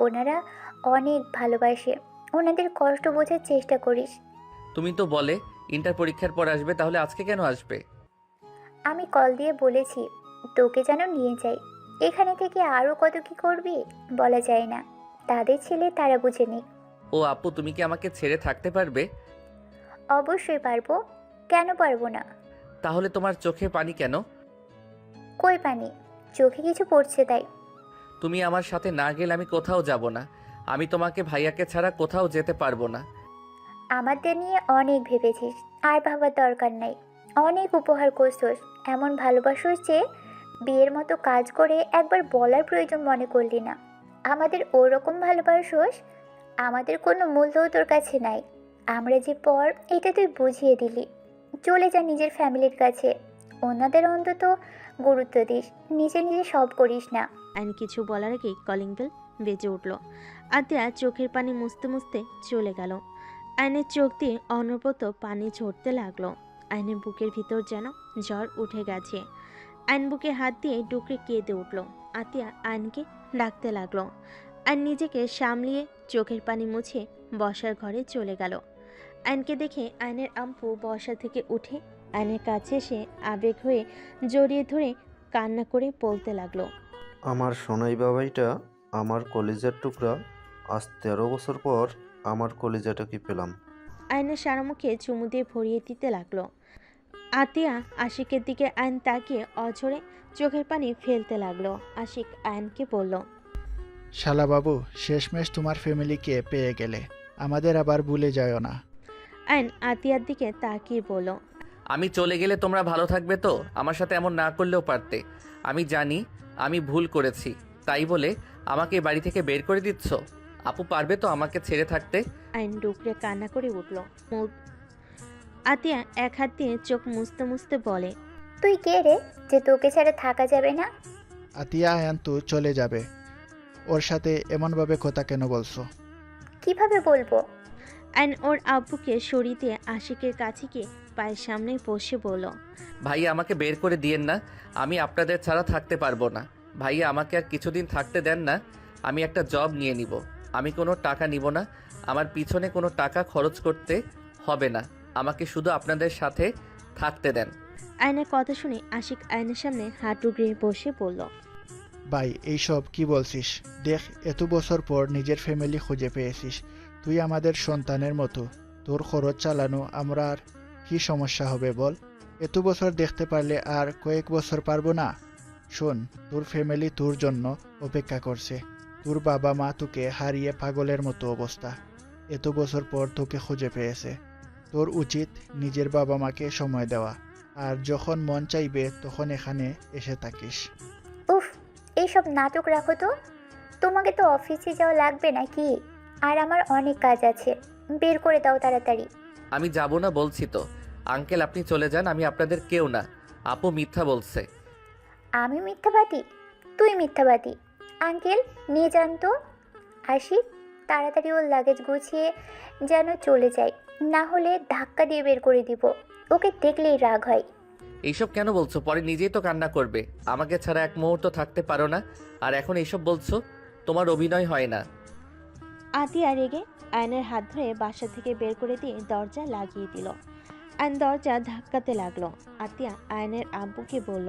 ওনারা অনেক ভালোবাসে, ওনাদের কষ্ট বোঝার চেষ্টা করিস। তুমি তো বলে ইন্টার পরীক্ষার পর আসবে, তাহলে আজকে কেন আসবে? আমি কল দিয়ে বলেছি তোকে যেন নিয়ে যাই। এখানে থেকে আরও কত কি করবি বলা যায় না। তাদের ছেলে তারা বুঝে নিক। ও আপু, তুমি কি আমাকে ছেড়ে থাকতে পারবে? অবশ্যই পারবো, কেন পারবো না? তাহলে তোমার চোখে পানি কেন? কই পানি? চোখে কিছু পড়ছে তাই। তুমি আমার সাথে না গেলে আমি কোথাও যাব না। আমি তোমাকে ভাইয়াকে ছাড়া কোথাও যেতে পারবো না। আমাদের নিয়ে অনেক ভেবেছিস, আর ভাবার দরকার নাই। অনেক উপহার করছোস, এমন ভালোবাসোস যে বিয়ের মতো কাজ করে একবার বলার প্রয়োজন মনে করলি না। আমাদের ওরকম ভালোবাসোস, আমাদের কোনো মূল্যও তোর কাছে নাই। আমরা যে পর এটা তুই বুঝিয়ে দিলি। চলে যা নিজের ফ্যামিলির কাছে, ওনাদের অন্তত গুরুত্ব দিস, নিজে নিজে সব করিস না। আইন কিছু বলার আগেই কলিং বেল বেজে উঠল। আতিয়া চোখের পানি মুছতে মুছতে চলে গেল। আইনের চোখ দিয়ে অনবরত পানি ঝরতে লাগলো। আইনের বুকের ভিতর যেন জ্বর উঠে গেছে। আইন বুকে হাত দিয়ে ডুকরে কেঁদে উঠল। আতিয়া আইনকে ডাকতে লাগলো। আইন নিজেকে সামলিয়ে চোখের পানি মুছে বসার ঘরে চলে গেল। আইনকে দেখে আইনের আম্পু বসা থেকে উঠে আইনের কাছে এসে আবেগ হয়ে জড়িয়ে ধরে কান্না করে বলতে লাগলো, আমার সোনাই বাবাইটা, আমার কলিজার টুকরা, আজ 13 বছর পর আমার কলিজাটাকে পেলাম। আয়নের সারা মুখে চুমু দিয়ে ভরিয়ে দিতে লাগলো। আতিয়া আশিকের দিকে আয়ন তাকিয়ে অঝরে চোখের পানি ফেলতে লাগলো। আশিক আয়নকে বলল, শালাবাবু, শেষমেশ তোমার ফ্যামিলিকে পেয়ে গেলে, আমাদের আবার ভুলে যাও না। আয়ন আতিয়ার দিকে তাকিয়ে বলল, আমি চলে গেলে তোমরা ভালো থাকবে তো? আমার সাথে এমন না করলেও পারতে। আমি জানি আমি ভুল করেছি, তাই বলে আমাকে বাড়ি থেকে বের করে দিচ্ছ? আপু পারবে তো আমাকে ছেড়ে থাকতে? আয়ন ডুকরে কান্না করে উঠল। আতিয়া এক হাত দিয়ে চোখ মুছতে মুছতে বলে, তুই কে রে যে তোকে ছাড়া থাকা যাবে না? আতিয়া আয়ান তো চলে যাবে, ওর সাথে এমনভাবে কথা কেন বলছো? কিভাবে বলবো? আয়ন ওর আব্বুকে সরিয়ে দিয়ে আশিকের কাছে গিয়ে পায়ের সামনে বসে বলল, ভাইয়া আমাকে বের করে দিয়েন না, আমি আপনাদের ছাড়া থাকতে পারবো না। ভাইয়া আমাকে আর কিছুদিন থাকতে দেন না, আমি একটা জব নিয়ে নিব। আমি কোনো টাকা নিব না, আমার পিছনে কোনো টাকা খরচ করতে হবে না, আমাকে শুধু আপনাদের সাথে থাকতে দেন। আয়নের কথা শুনে আশিক আয়নের সামনে হাঁটু গিয়ে বসে বলল, ভাই, এইসব কি বলছিস? দেখ, এত বছর পর নিজের ফ্যামিলি খুঁজে পেয়েছিস, তুই আমাদের সন্তানের মতো, তোর খরচ চালানো আমরা আর কি সমস্যা হবে বল? এত বছর দেখতে পারলে আর কয়েক বছর পারবো না? শোন, তোর ফ্যামিলি তোর জন্য অপেক্ষা করছে। তোর বাবা মা তোকে হারিয়ে পাগলের মতো অবস্থা, এত বছর পর তোকে খুঁজে পেয়েছে। তোর উচিত নিজের বাবা মাকে সময় দেওয়া, আর যখন মন চাইবে তখন এখানে এসে থাকিস। উফ, এইসব নাটক রাখো তো। তোমাকে তো অফিসে যাওয়া লাগবে নাকি? আর আমার অনেক কাজ আছে, বের করে দাও তাড়াতাড়ি। আমি যাব না বলছি তো। আঙ্কেল আপনি চলে যান, আমি আপনাদের কেউ না। আপু মিথ্যা বলছে। আমি মিথ্যাবাদী? তুই মিথ্যাবাদী। আঙ্কেল নিয়ে যান তো। আসি, তাড়াতাড়ি ওর লাগেজ গুছিয়ে যেন চলে যায়, না হলে ধাক্কা দিয়ে বের করে দিব। ওকে দেখলেই রাগ হয়। এইসব কেন বলছো? পরে নিজেই তো কান্না করবে। আমাকে ছাড়া এক মুহূর্ত থাকতে পারো না, আর এখন এইসব বলছো? তোমার অভিনয় হয় না। আতিয়া রেগে আয়নের হাত ধরে বাসা থেকে বের করে দিয়ে দরজা লাগিয়ে দিল। আয়ন দরজা ধাক্কাতে লাগলো। আতিয়া আয়নের আব্বুকে বলল,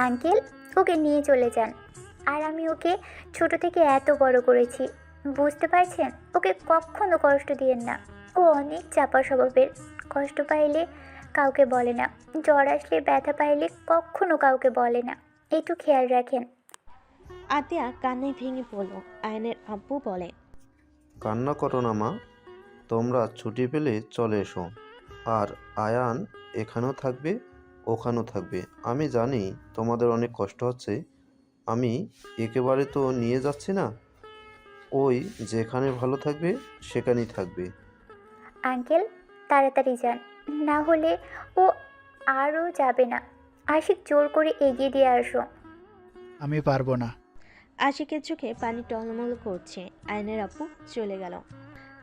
আঙ্কেল ওকে নিয়ে চলে যান। আর আমি ওকে ছোট থেকে এত বড় করেছি, বুঝতে পারছেন? ওকে কখনো কষ্ট দিয়েন না। ও অনেক চাপা স্বভাবের, কষ্ট পাইলে কাউকে বলে না, জ্বর আসলে ব্যথা পাইলে কখনো কাউকে বলে না, একটু খেয়াল রাখেন। আতিয়া কান্নায় ভেঙে পড়ল। আয়নের আব্বু বলে, কান্না করো না মা, তোমরা ছুটি পেলে চলে এসো। আর আয়ান এখানেও থাকবে, ওখানেও থাকবে। আমি জানি তোমাদের অনেক কষ্ট হচ্ছে, আমি একেবারে তো নিয়ে যাচ্ছি না। ওই যেখানে ভালো থাকবে সেখানেই থাকবে। আঙ্কেল তাড়াতাড়ি যান, না হলে ও আরও যাবে না। আশিক জোর করে এগিয়ে দিয়ে আসো। আমি পারবো না। আশিকের চোখে পানি টলমল করছে। আয়নের আব্বু চলে গেল।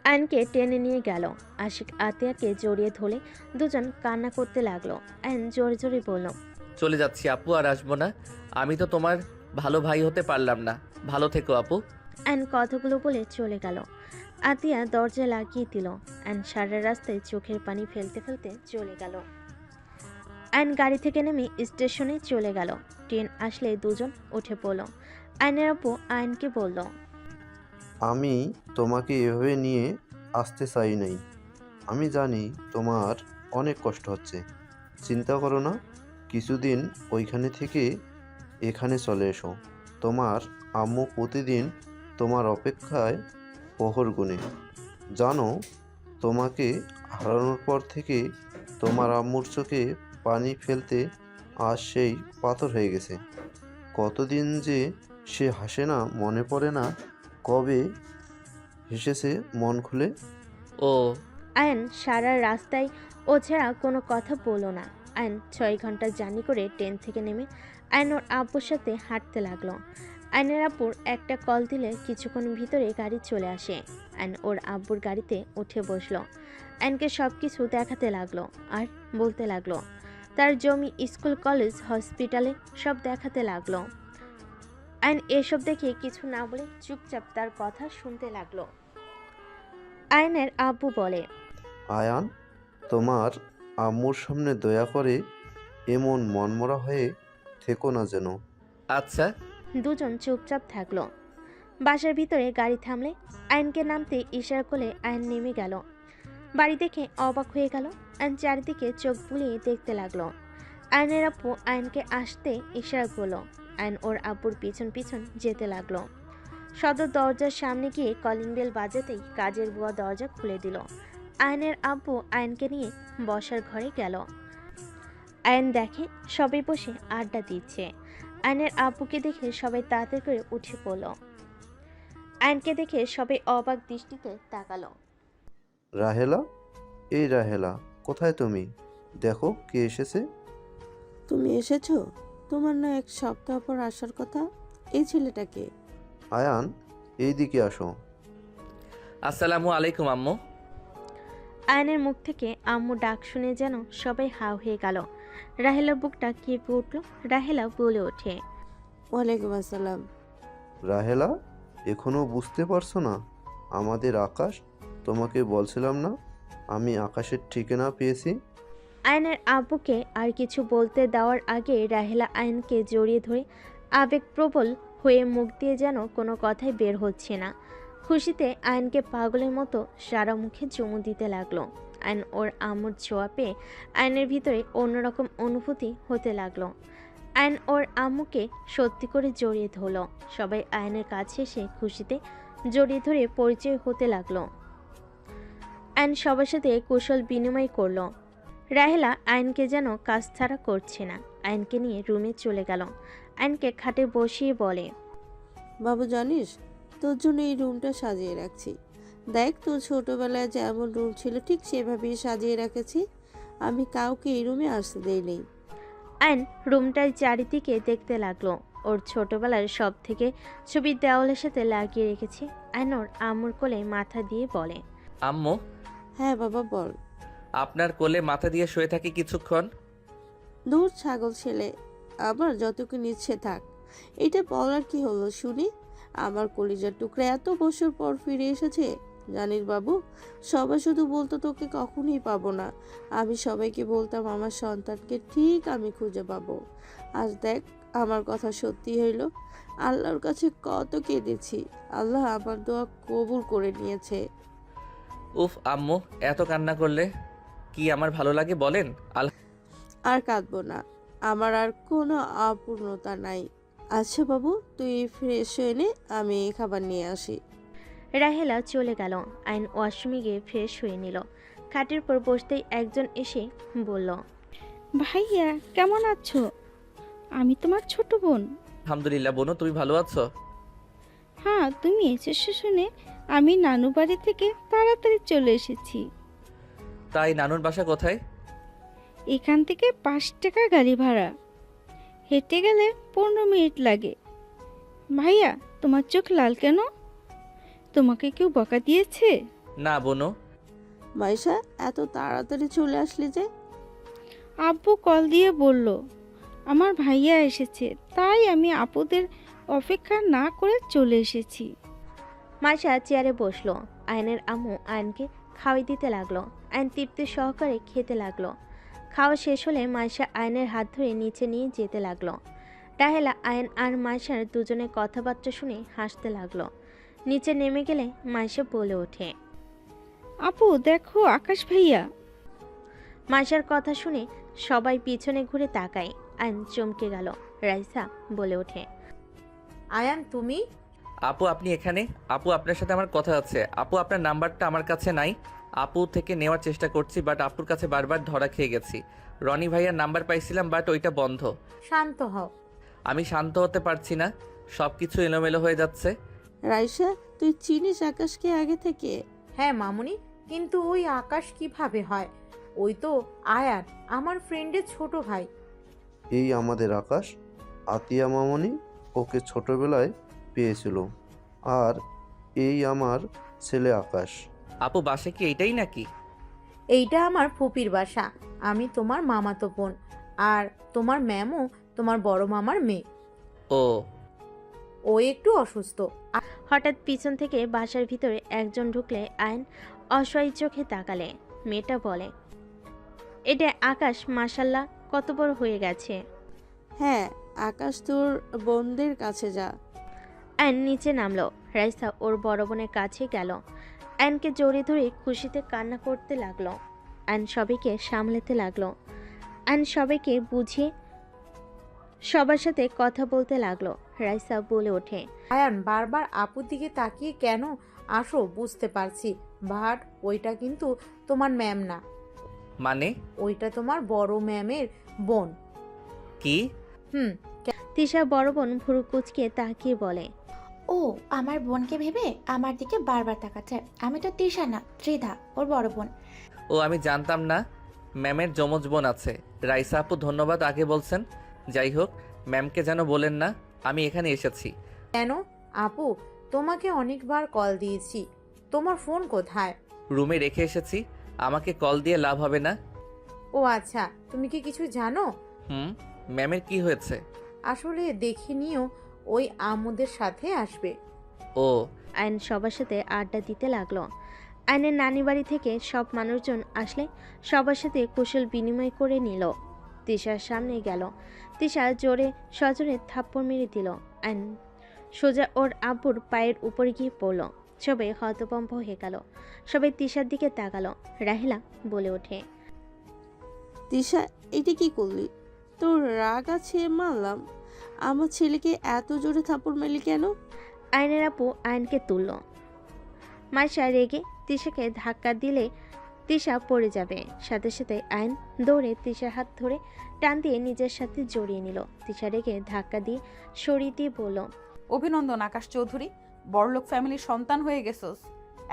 আয়নকে টেনে নিয়ে গেল। আশিক আতিয়াকে জড়িয়ে ধরে দুজন কান্না করতে লাগলো। আয়ন জোরে জোরে বলল, চলে যাচ্ছি আপু, আর আসবো না। আমি তো তোমার ভালো ভাই হতে পারলাম না। ভালো থেকো আপু। আয়ন কথাগুলো বলে চলে গেল। আতিয়া দরজা লাগিয়ে দিল। আয়ন সারা রাস্তায় চোখের পানি ফেলতে ফেলতে চলে গেল। আয়ন গাড়ি থেকে নেমে স্টেশনে চলে গেল। ট্রেন আসলে দুজন উঠে পড়ল। আয়নের আব্বু আয়নকে বলল, আমি তোমাকে এভাবে নিয়ে আসতে চাই নাই। আমি জানি তোমার অনেক কষ্ট হচ্ছে, চিন্তা করো না। কিছুদিন ওইখানে থেকে এখানে চলে এসো। তোমার আম্মু প্রতিদিন তোমার অপেক্ষায় প্রহর গুনে। জানো তোমাকে হারানোর পর থেকে তোমার আম্মুর চোখে পানি ফেলতে আজ সেই পাথর হয়ে গেছে। কতদিন যে সে হাসে না, মনে পড়ে না কবে হেসেছে মন খুলে। ও আয়ন সারা রাস্তায় ও ছাড়া কোনো কথা বলল না। আয়ন 6 ঘন্টা জার্নি করে ট্রেন থেকে নেমে আয়ন ওর আব্বুর সাথে হাঁটতে লাগলো। আয়নের আব্বুর একটা কল দিলে কিছুক্ষণ ভিতরে গাড়ি চলে আসে। আয়ন ওর আব্বুর গাড়িতে উঠে বসলো। আয়নকে সব কিছু দেখাতে লাগলো আর বলতে লাগলো তার জমি, স্কুল, কলেজ, হসপিটালে সব দেখাতে লাগলো। আয়ন এসব দেখে কিছু না বলে চুপচাপ তার কথা শুনতে লাগলো। আয়নের আব্বু বলে, আয়ান, তোমার আম্মুর সামনে দয়া করে এমন মনমরা হয়ে থেকো না যেন। আচ্ছা। দুজন চুপচাপ থাকলো। বাসার ভিতরে গাড়ি থামলে আয়নকে নামতে ইশারা করলে আয়ন নেমে গেল। বাড়ি দেখে অবাক হয়ে গেল। আয়ন চারিদিকে চোখ বুলিয়ে দেখতে লাগলো। আয়নের আব্বু আয়নকে আসতে ইশারা করলো। আয়ন ওর আব্বুর পিছন পিছন যেতে লাগলো। সদর দরজার সামনে গিয়ে কলিং বেল বাজাতেই কাজের বুয়া দরজা খুলে দিল। আয়নের আব্বু আয়নকে নিয়ে বসার ঘরে গেল। আয়ন দেখে সবাই বসে আড্ডা দিচ্ছে। আয়নের আব্বুকে দেখে সবাই তাড়াতাড়ি করে উঠে পড়ল। আয়নকে দেখে সবাই অবাক দৃষ্টিতে তাকালো। রাহেলা, এই রাহেলা, কোথায় তুমি? দেখো কে এসেছে। তুমি এসেছো? তোমার না 1 সপ্তাহ পর আসার কথা। এই ছেলেটাকে। আয়ান, এই দিকে আসো। আসসালামু আলাইকুম আম্মু। আয়নের মুখ থেকে আম্মু ডাক শুনে যেন সবাই হাও হয়ে গেল। রাহেলার বুকটা কেঁপে উঠল। রাহেলা বলে ওঠে, ওয়ালাইকুম আসসালাম। রাহেলা, এখনো বুঝতে পারছো না আমাদের আকাশ? তোমাকে বলছিলাম না আমি আকাশের ঠিকানা পেয়েছি। আয়নের আব্বুকে আর কিছু বলতে দেওয়ার আগে রাহেলা আয়নকে জড়িয়ে ধরে আবেগপ্রবল হয়ে মুখ দিয়ে যেন কোনো কথাই বের হচ্ছে না। খুশিতে আয়নকে পাগলের মতো সারা মুখে চুমু দিতে লাগলো। আয়ন ওর আম্মুর ছোঁয়া পেয়ে আয়নের ভিতরে অন্যরকম অনুভূতি হতে লাগলো। আয়ন ওর আম্মুকে সত্যি করে জড়িয়ে ধরল। সবাই আয়নের কাছে এসে খুশিতে জড়িয়ে ধরে পরিচয় হতে লাগলো। আয়ন সবার সাথে কুশল বিনিময় করলো। রাহেলা আয়নকে যেন কাজ ছাড়া করছে না। আয়নকে নিয়ে রুমে চলে গেল। আয়নকে খাটে বসিয়ে বলে, বাবু জানিস, তোর জন্য এই রুমটা সাজিয়ে রাখছি। দেখ, তোর ছোটবেলায় যেমন রুম ছিল ঠিক সেভাবেই সাজিয়ে রেখেছি। আমি কাউকে এই রুমে আসতে দেইনি। আয়ন রুমটার চারিদিকে দেখতে লাগলো। ওর ছোটবেলার সব থেকে ছবি দেওয়ালের সাথে লাগিয়ে রেখেছে। আয়ন ওর আম্মুর কোলে মাথা দিয়ে বলে, আম্মু, হ্যাঁ বাবা বল। আপনার কোলে মাথা দিয়ে শুয়ে থাকি কিছুক্ষণ। দূর ছাগল ছেলে, আবার যতক্ষণ ইচ্ছে থাক। এটা বলার কি হলো শুনি? আমার কলিজার টুকরা এত বছর পর ফিরে এসেছে। জানিস বাবু, সবাই শুধু বলতো তোকে কখনোই পাবো না। আমি সবাইকে বলতাম আমার সন্তানকে ঠিক আমি খুঁজে পাবো। আজ দেখ, আমার কথা সত্যি হইল। আল্লাহর কাছে কত কেঁদেছি, আল্লাহ আমার দোয়া কবুল করে নিয়েছে। উফ আম্মু, এত কান্না করলে কি আমার ভালো লাগে বলেন? আর কাঁদবো না, আমার আর কোনো অপূর্ণতা নাই। আচ্ছা বাবু, তুই ফ্রেশ হয়ে নে, আমি খাবার নিয়ে আসি। রাহেলা চলে গেল। আয়ন ওয়াশরুমে গিয়ে ফ্রেশ হয়ে নিল। খাটের পর বসতেই একজন এসে বলল, ভাইয়া কেমন আছো? আমি তোমার ছোট বোন। আলহামদুলিল্লাহ বোনু, তুমি ভালো আছো? হ্যাঁ, তুমি এসেছো শুনে আমি নানু বাড়ি থেকে তাড়াতাড়ি চলে এসেছি। তাই নানুর বাসা কোথায়? এখান থেকে 5 টাকা গাড়ি ভাড়া, হেঁটে গেলে 15 মিনিট লাগে। ভাইয়া, তোমার চোখ লাল কেন? তোমাকে কেউ বকা দিয়েছে? না বোনু। মাইশা, এত তাড়াতাড়ি চলে আসলি যে? আব্বু কল দিয়ে বলল আমার ভাইয়া এসেছে, তাই আমি আপুদের অপেক্ষা না করে চলে এসেছি। মাইশা চেয়ারে বসলো। আয়নের আম্মু আয়নকে খাওয়াই দিতে লাগলো। আয়ন তৃপ্তি সহকারে খেতে লাগলো। খাওয়া শেষ হলে মাইশা আয়নের হাত ধরে নিচে নিয়ে যেতে লাগলো। রাহেলা আয়ন আর মাইশার দুজনের কথাবার্তা শুনে হাসতে লাগলো। নিচে নেমে গেলে মাইশা বলে ওঠে, আপু দেখো আকাশ ভাইয়া। মাইশার কথা শুনে সবাই পিছনে ঘুরে তাকায়। আয়ন চমকে গেল। রাইসা বলে ওঠে, আয়ান তুমি? আপু আপনি এখানে? আপু আপনার সাথে আমার কথা আছে। আপু আপনার নাম্বারটা আমার কাছে নাই। আপু থেকে নেওয়ার চেষ্টা করছি, বাট আপুর কাছে বারবার ধরা খেয়ে গেছি। রনি ভাইয়ার নাম্বার পাইছিলাম, বাট ওইটা বন্ধ। শান্ত হও। আমি শান্ত হতে পারছি না, সব কিছু এলোমেলো হয়ে যাচ্ছে। রাইসা, তুই চিনিস আকাশকে আগে থেকে? হ্যাঁ মামুনি, কিন্তু ওই আকাশ কিভাবে হয়? ওই তো আয়ান, আমার ফ্রেন্ডের ছোট ভাই। এই আমাদের আকাশ, আতিয়া মামনি ওকে ছোটবেলায় পেয়েছিল। আর এই আমার ছেলে আকাশ। আপু বাসে কি এইটাই নাকি? এইটা আমার ফুপির বাসা। আমি তোমার মামাতো বোন, আর তোমার ম্যামও তোমার বড় মামার মেয়ে। ও ও একটু অসুস্থ। হঠাৎ পিছন থেকে বাসার ভিতরে একজন ঢুকলে আয়ন অসহায় চোখে তাকালে। মেয়েটা বলে, এটা আকাশ, মাশাল্লাহ কত বড় হয়ে গেছে। হ্যাঁ, আকাশ তোর বোনদের কাছে যা। আয়ন নিচে নামলো। রাইসা ওর বড় বোনের কাছে গেল। আয়নকে জড়িয়ে ধরে খুশিতে কান্না করতে লাগলো। আয়ন সবাইকে সামলাতে লাগলো। আয়ন সবাইকে বুঝিয়ে সবার সাথে কথা বলতে লাগলো। রাইসা বলে ওঠে, আয়ান বারবার আপুর দিকে তাকিয়ে কেন আসো বুঝতে পারছি, বাট ওইটা কিন্তু তোমার ম্যাম না, মানে? ওইটা তোমার বড় ম্যামের বোন। কি? তিশা বড় বোন ভুরু কুচকে তাকিয়ে বলে, ও আমার বোনকে ভেবে আমার দিকে বারবার তাকাচ্ছে। আমি তো তৃষা না, ত্রিধা, ওর বড় বোন। ও আমি জানতাম না ম্যামের যমজ বোন আছে। রাইসা আপু ধন্যবাদ আগে বলছেন। যাই হোক, ম্যামকে যেন বলেন না আমি এখানে এসেছি। কেন আপু, তোমাকে অনেকবার কল দিয়েছি, তোমার ফোন কোথায়? রুমে রেখে এসেছি, আমাকে কল দিয়ে লাভ হবে না। ও আচ্ছা, তুমি কি কিছু জানো? ম্যামের কি হয়েছে? আসলে দেখে নিও, ওই আমুদের সাথে আসবে। ও। আয়ন সবার সাথে আড্ডা দিতে লাগলো। আয়নের নানি বাড়ি থেকে সব মানুষজন আসলে সবার সাথে কুশল বিনিময় করে নিল। তিশার সামনে গেল। তিশা জোরে সজোরে থাপ্পড় মেরে দিল। আয়ন সোজা ওর আব্বুর পায়ের উপরে গিয়ে পড়ল। সবাই হতভম্ব হয়ে গেল। সবাই তিশার দিকে তাকালো। রাহিলা বলে ওঠে, তিশা, এটা কি করলি? তোর রাগ আছে মানলাম, আমার ছেলেকে এত জোরে থাপ্পড় মারলি কেন? আয়নের আপু আয়নকে তুলল। মাইশা রেগে তিশাকে ধাক্কা দিলে তিশা পড়ে যাবে। সাথে সাথে আয়ন দৌড়ে তিশার হাত ধরে টান দিয়ে নিজের সাথে জড়িয়ে নিল। তিশা রেগে ধাক্কা দিয়ে সরিয়ে দিয়ে বলল, অভিনন্দন আকাশ চৌধুরী, বড়লোক ফ্যামিলির সন্তান হয়ে গেছোস।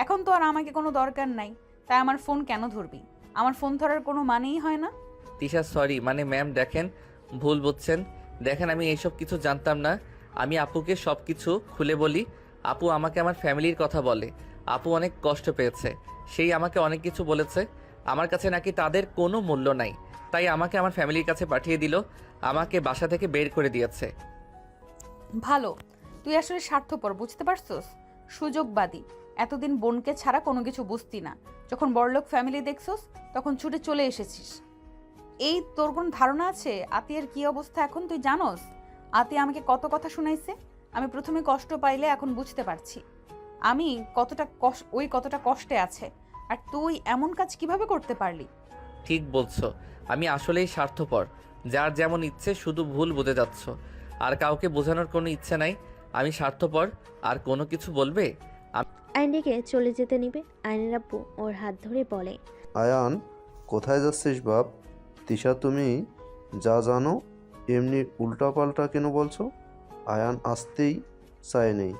এখন তো আর আমাকে কোনো দরকার নাই, তাই আমার ফোন কেন ধরবি? আমার ফোন ধরার কোনো মানেই হয় না। তিশা সরি, মানে ম্যাম দেখেন, ভুল বুঝছেন। দেখেন আমি এইসব কিছু জানতাম না। আমি আপুকে সব কিছু খুলে বলি। আপু আমাকে আমার ফ্যামিলির কথা বলে। আপু অনেক কষ্ট পেয়েছে, সেই আমাকে অনেক কিছু বলেছে। আমার কাছে নাকি তাদের কোনো মূল্য নাই, তাই আমাকে আমার ফ্যামিলির কাছে পাঠিয়ে দিল। আমাকে বাসা থেকে বের করে দিয়েছে। ভালো, তুই আসলে স্বার্থপর, বুঝতে পারছোস? সুযোগবাদী। এতদিন বোনকে ছাড়া কোনো কিছু বুঝতি না, যখন বড়লোক ফ্যামিলি দেখছোস তখন ছুটে চলে এসেছিস। এই তোর কোনো ধারণা আছে আতিয়ার কি অবস্থা এখন? তুই জানোস আতিয়া আমাকে কত কথা শুনাইছে? আমি প্রথমে কষ্ট পাইলে এখন বুঝতে পারছি আমি কতটা কষ্টে আছে। আর তুই এমন কাজ কিভাবে করতে পারলি? ঠিক বলছো, আমি আসলেই স্বার্থপর। যার যেমন ইচ্ছে শুধু ভুল বুঝে যাচ্ছ, আর কাউকে বোঝানোর কোনো ইচ্ছে নাই। আমি স্বার্থপর, আর কোনো কিছু বলবে? আয়নকে চলে যেতে নিবে। আয়নের আব্বু ওর হাত ধরে বলে, আয়ান, কোথায় যাচ্ছিস বাপ? তিশা, তুমি যা জানো এমনি উল্টাপাল্টা কেন বলছো? আয়ান আসতেই চায়নি,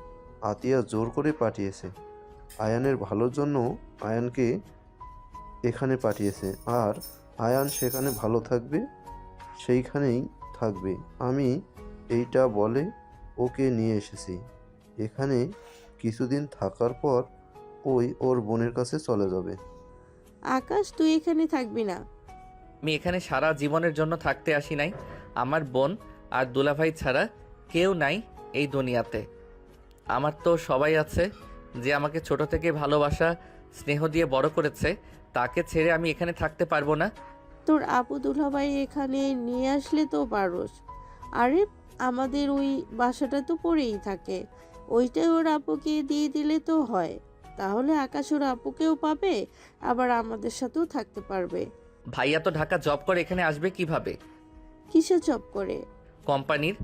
আতিয়া জোর করে পাঠিয়েছে। আয়ানের ভালোর জন্য আয়ানকে এখানে পাঠিয়েছে, আর আয়ান সেখানে ভালো থাকবে, সেইখানেই থাকবে। আমি এইটা বলে ওকে নিয়ে এসেছি। এখানে কিছুদিন থাকার পর ওই ওর বোনের কাছে চলে যাবে। আকাশ, তুই এখানে থাকবি না। আমি এখানে সারা জীবনের জন্য থাকতে আসি নাই। আমার বোন আর দুলাভাই ছাড়া কেউ নাই এই দুনিয়াতে। আমার তো সবাই আছে, যে আমাকে ছোট থেকে ভালোবাসা স্নেহ দিয়ে বড় করেছে। তাকে ছেড়ে আমি এখানে থাকতে পারবো না। তোর আপু দুলাভাই এখানে নিয়ে আসলে তো পারোস। আরে আমাদের ওই বাসাটা তো পড়েই থাকে, ওইটাই ওর আপুকে দিয়ে দিলে তো হয়। তাহলে আকাশ ওর আপুকেও পাবে, আবার আমাদের সাথেও থাকতে পারবে। ভাইয়া তো ঢাকা জব করে, এখানে আসবে কিভাবে? কিসে জব করে? কোম্পানির।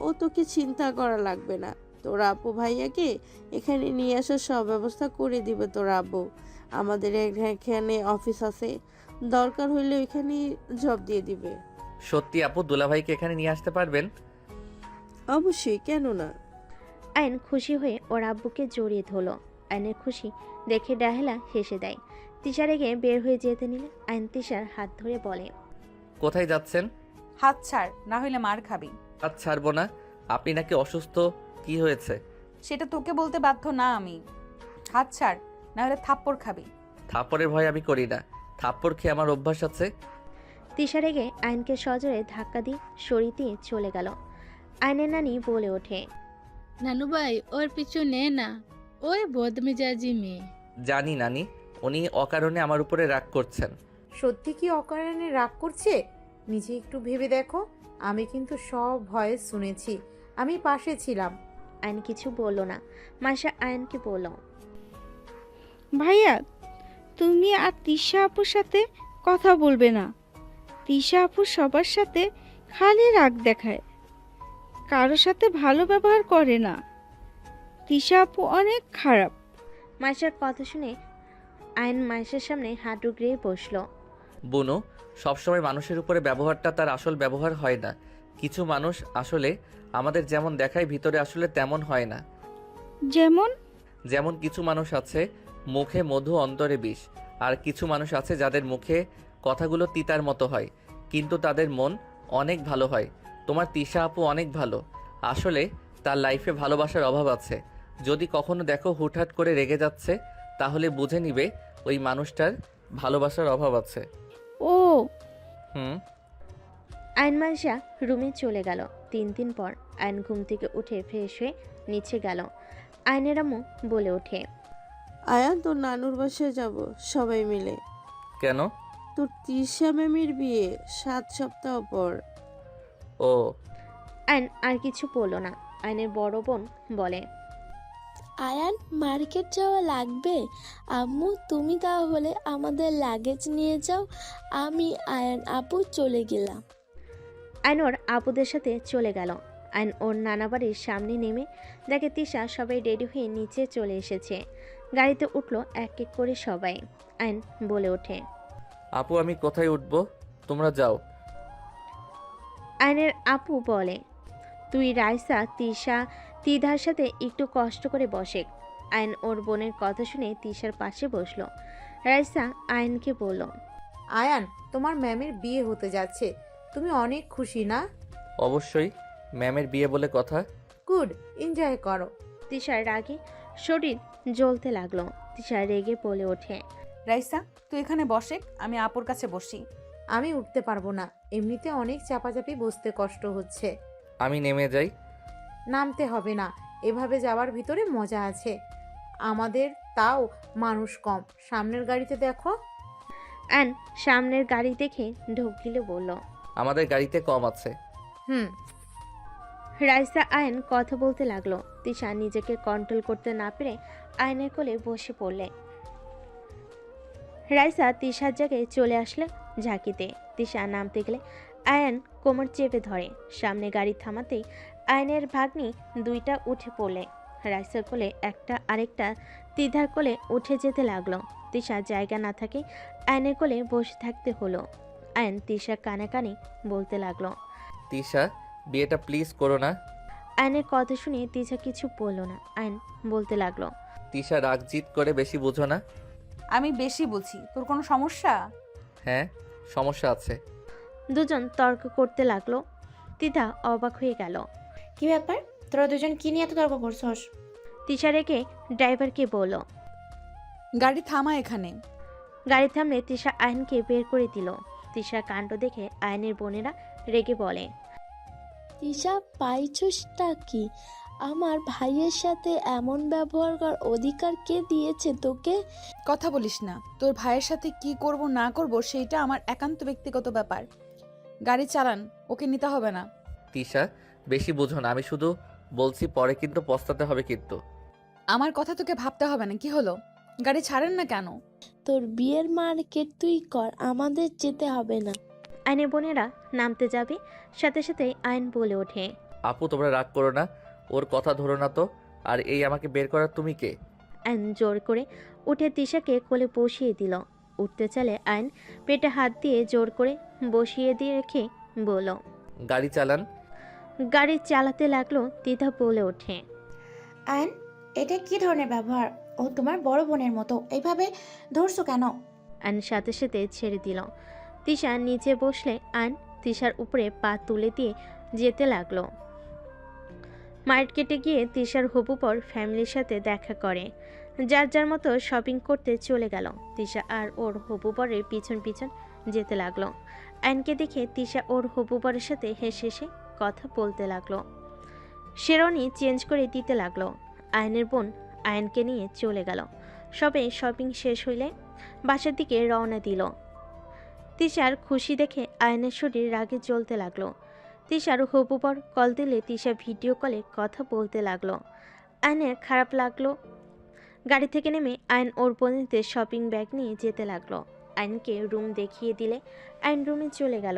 ও তোকে চিন্তা করা লাগবে না। তোর আপু ভাইয়াকে এখানে নিয়ে আসার সব ব্যবস্থা করে দিবে তোর আব্বু। আমাদের এখানে অফিস আছে, দরকার হইলে ওইখানে জব দিয়ে দিবে। সত্যি আপু দুলাভাইকে এখানে নিয়ে আসতে পারবেন? অবশ্যই, কেন না। আয়ন খুশি হয়ে ওর আব্বুকে জড়িয়ে ধরল। আয়নের খুশি দেখে ডাহেলা হেসে দেয়। তিশা রেগে বের হয়ে যেতে নিলে আয়ন তিশার হাত ধরে বলে, কোথায় যাচ্ছেন? হাত ছাড়, না হইলে মার খাবি। হাত ছাড়বো না। আপনি নাকি অসুস্থ? কি হয়েছে? সেটা তোকে বলতে বাধ্য না আমি। হাত ছাড়, না হলে থাপ্পড় খাবি। থাপ্পড়ের ভয় আমি করি না, থাপ্পড় খেয়ে আমার অভ্যাস আছে। তিশা রেগে আয়নকে সজোরে ধাক্কা দিয়ে সরিয়ে দিয়ে চলে গেল। আয়নের নানি বলে ওঠে, নানু ভাই ওর পিছু নে না, ওই বদমেজাজি মেয়ে। জানি নানি, উনি অকারণে আমার উপরে রাগ করছেন। সত্যি কি অকারণে রাগ করছে? নিজে একটু ভেবে দেখো। আমি কিন্তু সব ভয়েস শুনেছি, আমি পাশে ছিলাম। আয়ন কিছু বলল না। মাসা আয়নকে বলল, ভাইয়া তুমি আর তিশা আপুর সাথে কথা বলবে না। তিশা আপু সবার সাথে খালি রাগ দেখায়, কারোর সাথে ভালো ব্যবহার করে না। তিশা আপু অনেক খারাপ। মাসার কথা শুনে আয়ন মাসের সামনে হাঁটু গড়িয়ে বসলো। বুনু, সবসময় মানুষের উপরে ব্যবহারটা তার আসল ব্যবহার হয় না। কিছু মানুষ আসলে আমাদের যেমন দেখায় ভিতরে আসলে তেমন হয় না। যেমন যেমন কিছু মানুষ আছে মুখে মধু অন্তরে বিষ, আর কিছু মানুষ আছে যাদের মুখে কথাগুলো তিতার মতো হয় কিন্তু তাদের মন অনেক ভালো হয়। তোমার তিশা আপু অনেক ভালো। আসলে তার লাইফে ভালোবাসার অভাব আছে। যদি কখনো দেখো হুটহাট করে রেগে যাচ্ছে, তাহলে বুঝে নিবে ওই মানুষটার ভালোবাসার অভাব আছে। ও আয়ন মাসা রুমে চলে গেল। 3 দিন পর আয়ন ঘুম থেকে উঠে ফ্রেশ হয়ে নিচে গেল। আয়নের আম্মু বলে ওঠে, আয়ান, তোর নানুর বাসায় যাব সবাই মিলে। কেন? তোর তিশা ম্যামের বিয়ে 7 সপ্তাহ পর। ও। আয়ন আর কিছু বলল না। আয়নের বড় বোন বলে, আয়ান, মার্কেট যাওয়া লাগবে? আম্মু তুমি তাহলে আমাদের লাগেজ নিয়ে যাও, আমি আয়ান আপু চলে গেলাম। আয়ন ওর আপুদের সাথে চলে গেল। আয়ন ওর নানা বাড়ির সামনে নেমে দেখে তিশা সবাই রেডি হয়ে নিচে চলে এসেছে। গাড়িতে উঠলো এক এক করে সবাই। আয়ন বলে ওঠে, আপু আমি কোথায় উঠবো? তোমরা যাও। আয়নের আপু বলে, তুই রাইসা তিশা তিধার সাথে একটু কষ্ট করে বসে। আয়ন ওর বোনের কথা শুনে তিশার পাশে বসলো। রাইসা আয়নকে বলল, আয়ান, তোমার ম্যামের বিয়ে হতে যাচ্ছে, তুমি অনেক খুশি না? অবশ্যই, ম্যামের বিয়ে বলে কথা। গুড, এনজয় করো। তিশার রাগে শরীর জ্বলতে লাগলো। তিশা রেগে বলে ওঠে, রাইসা তুই এখানে বসে, আমি আপুর কাছে বসি। আমি উঠতে পারবো না, এমনিতে অনেক চাপাচাপি বসতে কষ্ট হচ্ছে। আমি নেমে যাই। নামতে হবে না, এভাবে যাওয়ার ভিতরে মজা আছে। আমাদের তাও মানুষ কম, সামনের গাড়িতে দেখো। আয়ন সামনের গাড়ি দেখে ঢোক গিলে বলল, আমাদের গাড়িতে কম আছে। রাইসা আয়ন কথা বলতে লাগলো। তিশা নিজেকে কন্ট্রোল করতে না পেরে আয়নের কোলে বসে পড়লে। রাইসা তিশার জায়গায় চলে আসলে ঝাঁকিতে। তিশা নামতে গেলে আয়ন কোমর চেপে ধরে। সামনে গাড়ি থামাতেই আয়নের ভাগ্নি দুইটা উঠে পড়লে। রাইসার কোলে একটা, আরেকটা তিধার কোলে উঠে যেতে লাগলো। তিশা জায়গা না থাকে আয়নের কোলে বসে থাকতে হলো। আয়ন তিশা কানে কানে বলতে লাগলো, তিশা বিয়েটা প্লিজ করো না। আয়নের কথা শুনে তিশা কিছু বলল না। আয়ন বলতে লাগলো, তিশা রাগ জিত করে বেশি বুঝো না। আমি বেশি বুঝি, তোর কোনো সমস্যা? হ্যাঁ, সমস্যা আছে। দুজন তর্ক করতে লাগলো। তিধা অবাক হয়ে গেল। কি ব্যাপার, তোরা দুজন কি নিয়ে এত তর্ক করছস? তিশা রেখে ড্রাইভারকে বলল, গাড়ি থামা এখানে। গাড়ি থামলে তিশা আয়নকে বের করে দিল। তিশার কাণ্ড দেখে আয়নের বোনেরা রেগে বলে, তিশা পাইছসটা কি? আমার ভাইয়ের সাথে এমন ব্যবহার করার অধিকার কে দিয়েছে তোকে? কথা বলিস না, তোর ভাইয়ের সাথে কি করব না করব সেইটা আমার একান্ত ব্যক্তিগত ব্যাপার। গাড়ি চালান, ওকে নিতে হবে না। তিশা বেশি বুঝো না, আমি শুধু বলছি পরে কিন্তু পস্তাতে হবে কিন্তু। আমার কথা তোকে ভাবতে হবে না। কি হলো, গাড়ি ছাড়েন না কেন? তোর বিয়ের মার্কেট তুই কর, আমাদের যেতে হবে না। আয়নের বোনেরা নামতে যাবে, সাথে সাথে আয়ন বলে ওঠে, আপু তোমরা রাগ করো না, ওর কথা ধরো না তো। আর এই আমাকে বের করার তুমি কে? আয়ন জোর করে উঠে তিশাকে কোলে বসিয়ে দিল। উঠতে চালে আয়ন পেটে হাত দিয়ে জোর করে বসিয়ে দিয়ে রেখে বলল, গাড়ি চালান। গাড়ি চালাতে লাগলো। তিথা বলে ওঠে, আয়ন, এটা কি ধরনের ব্যবহার? ও তোমার বড় বোনের মতো, এইভাবে ধরছো কেন? আয়ন সাথে সাথে ছেড়ে দিল। তিশা নিচে বসলে আয়ন তিশার উপরে পা তুলে দিয়ে যেতে লাগলো। মার্কেটে গিয়ে তিশার হবু বর ফ্যামিলির সাথে দেখা করে। যার যার মতো শপিং করতে চলে গেল। তিশা আর ওর হবু বরের পিছন পিছন যেতে লাগলো। আয়নকে দেখে তিশা ওর হবু বরের সাথে হেসে হেসে কথা বলতে লাগলো। শেরওয়ানি চেঞ্জ করে দিতে লাগলো। আয়নের বোন আয়নকে নিয়ে চলে গেল। সবে শপিং শেষ হইলে বাসার দিকে রওনা দিল। তিশার খুশি দেখে আয়নের শরীর রাগে জ্বলতে লাগলো। তিশার হবু বর কল দিলে তিশা ভিডিও কলে কথা বলতে লাগলো। আয়নের খারাপ লাগলো। গাড়ি থেকে নেমে আয়ন ওর বোনদের শপিং ব্যাগ নিয়ে যেতে লাগলো। আয়নকে রুম দেখিয়ে দিলে আয়ন রুমে চলে গেল।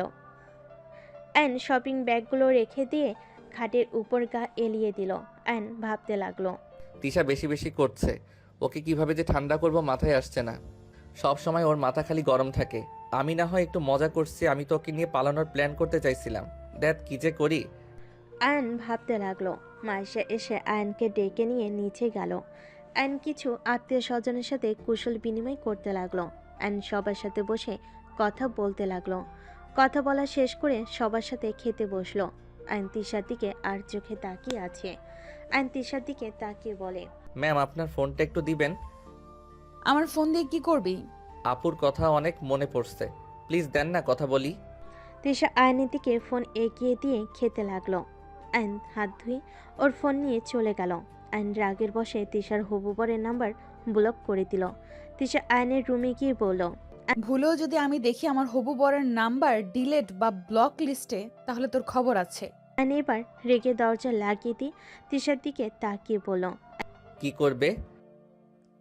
আয়ন শপিং ব্যাগগুলো রেখে দিয়ে খাটের উপর গা এলিয়ে দিল। আয়ন ভাবতে লাগলো, তিশা বেশি বেশি করছে। ওকে কিভাবে যে ঠান্ডা করব মাথায় আসছে না। সব সময় ওর মাথা খালি গরম থাকে। আমি না হয় একটু মজা করছি, আমি তো ওকে নিয়ে পালানোর প্ল্যান করতে চাইছিলাম। দেখ কি যে করি। আয়ন ভাবতে লাগলো। মাইশা এসে আয়নকে ডেকে নিয়ে নিচে গেল। আয়ন কিছু আত্মীয় স্বজনের সাথে কুশল বিনিময় করতে লাগলো। আয়ন সবার সাথে বসে কথা বলতে লাগলো। কথা বলা শেষ করে সবার সাথে খেতে বসলো। আয়ন তিশার দিকে আর চোখে তাকিয়ে আছে। আয়ন তিশার দিকে তাকিয়ে বলে, ম্যাম আপনার ফোনটা একটু দিবেন। আমার ফোন দিয়ে কি করবি? আপুর কথা অনেক মনে পড়ছে, প্লিজ দেন না, কথা বলি। তিশা আয়নের দিকে ফোন এগিয়ে দিয়ে খেতে লাগলো। আয়ন হাত ধুয়ে ওর ফোন নিয়ে চলে গেল। আয়ন রাগের বসে তিশার হবু বরের নাম্বার ব্লক করে দিল। তিশা আয়নের রুমে গিয়ে বলল, ভুলেও যদি আমি দেখি আমার হবু বরের নাম্বার ডিলেট বা ব্লক লিস্টে, তাহলে তোর খবর আছে। আয়ন এবার রেগে দরজা লাগিয়ে দিয়ে তিশার দিকে তাকিয়ে বলল, কি করবে?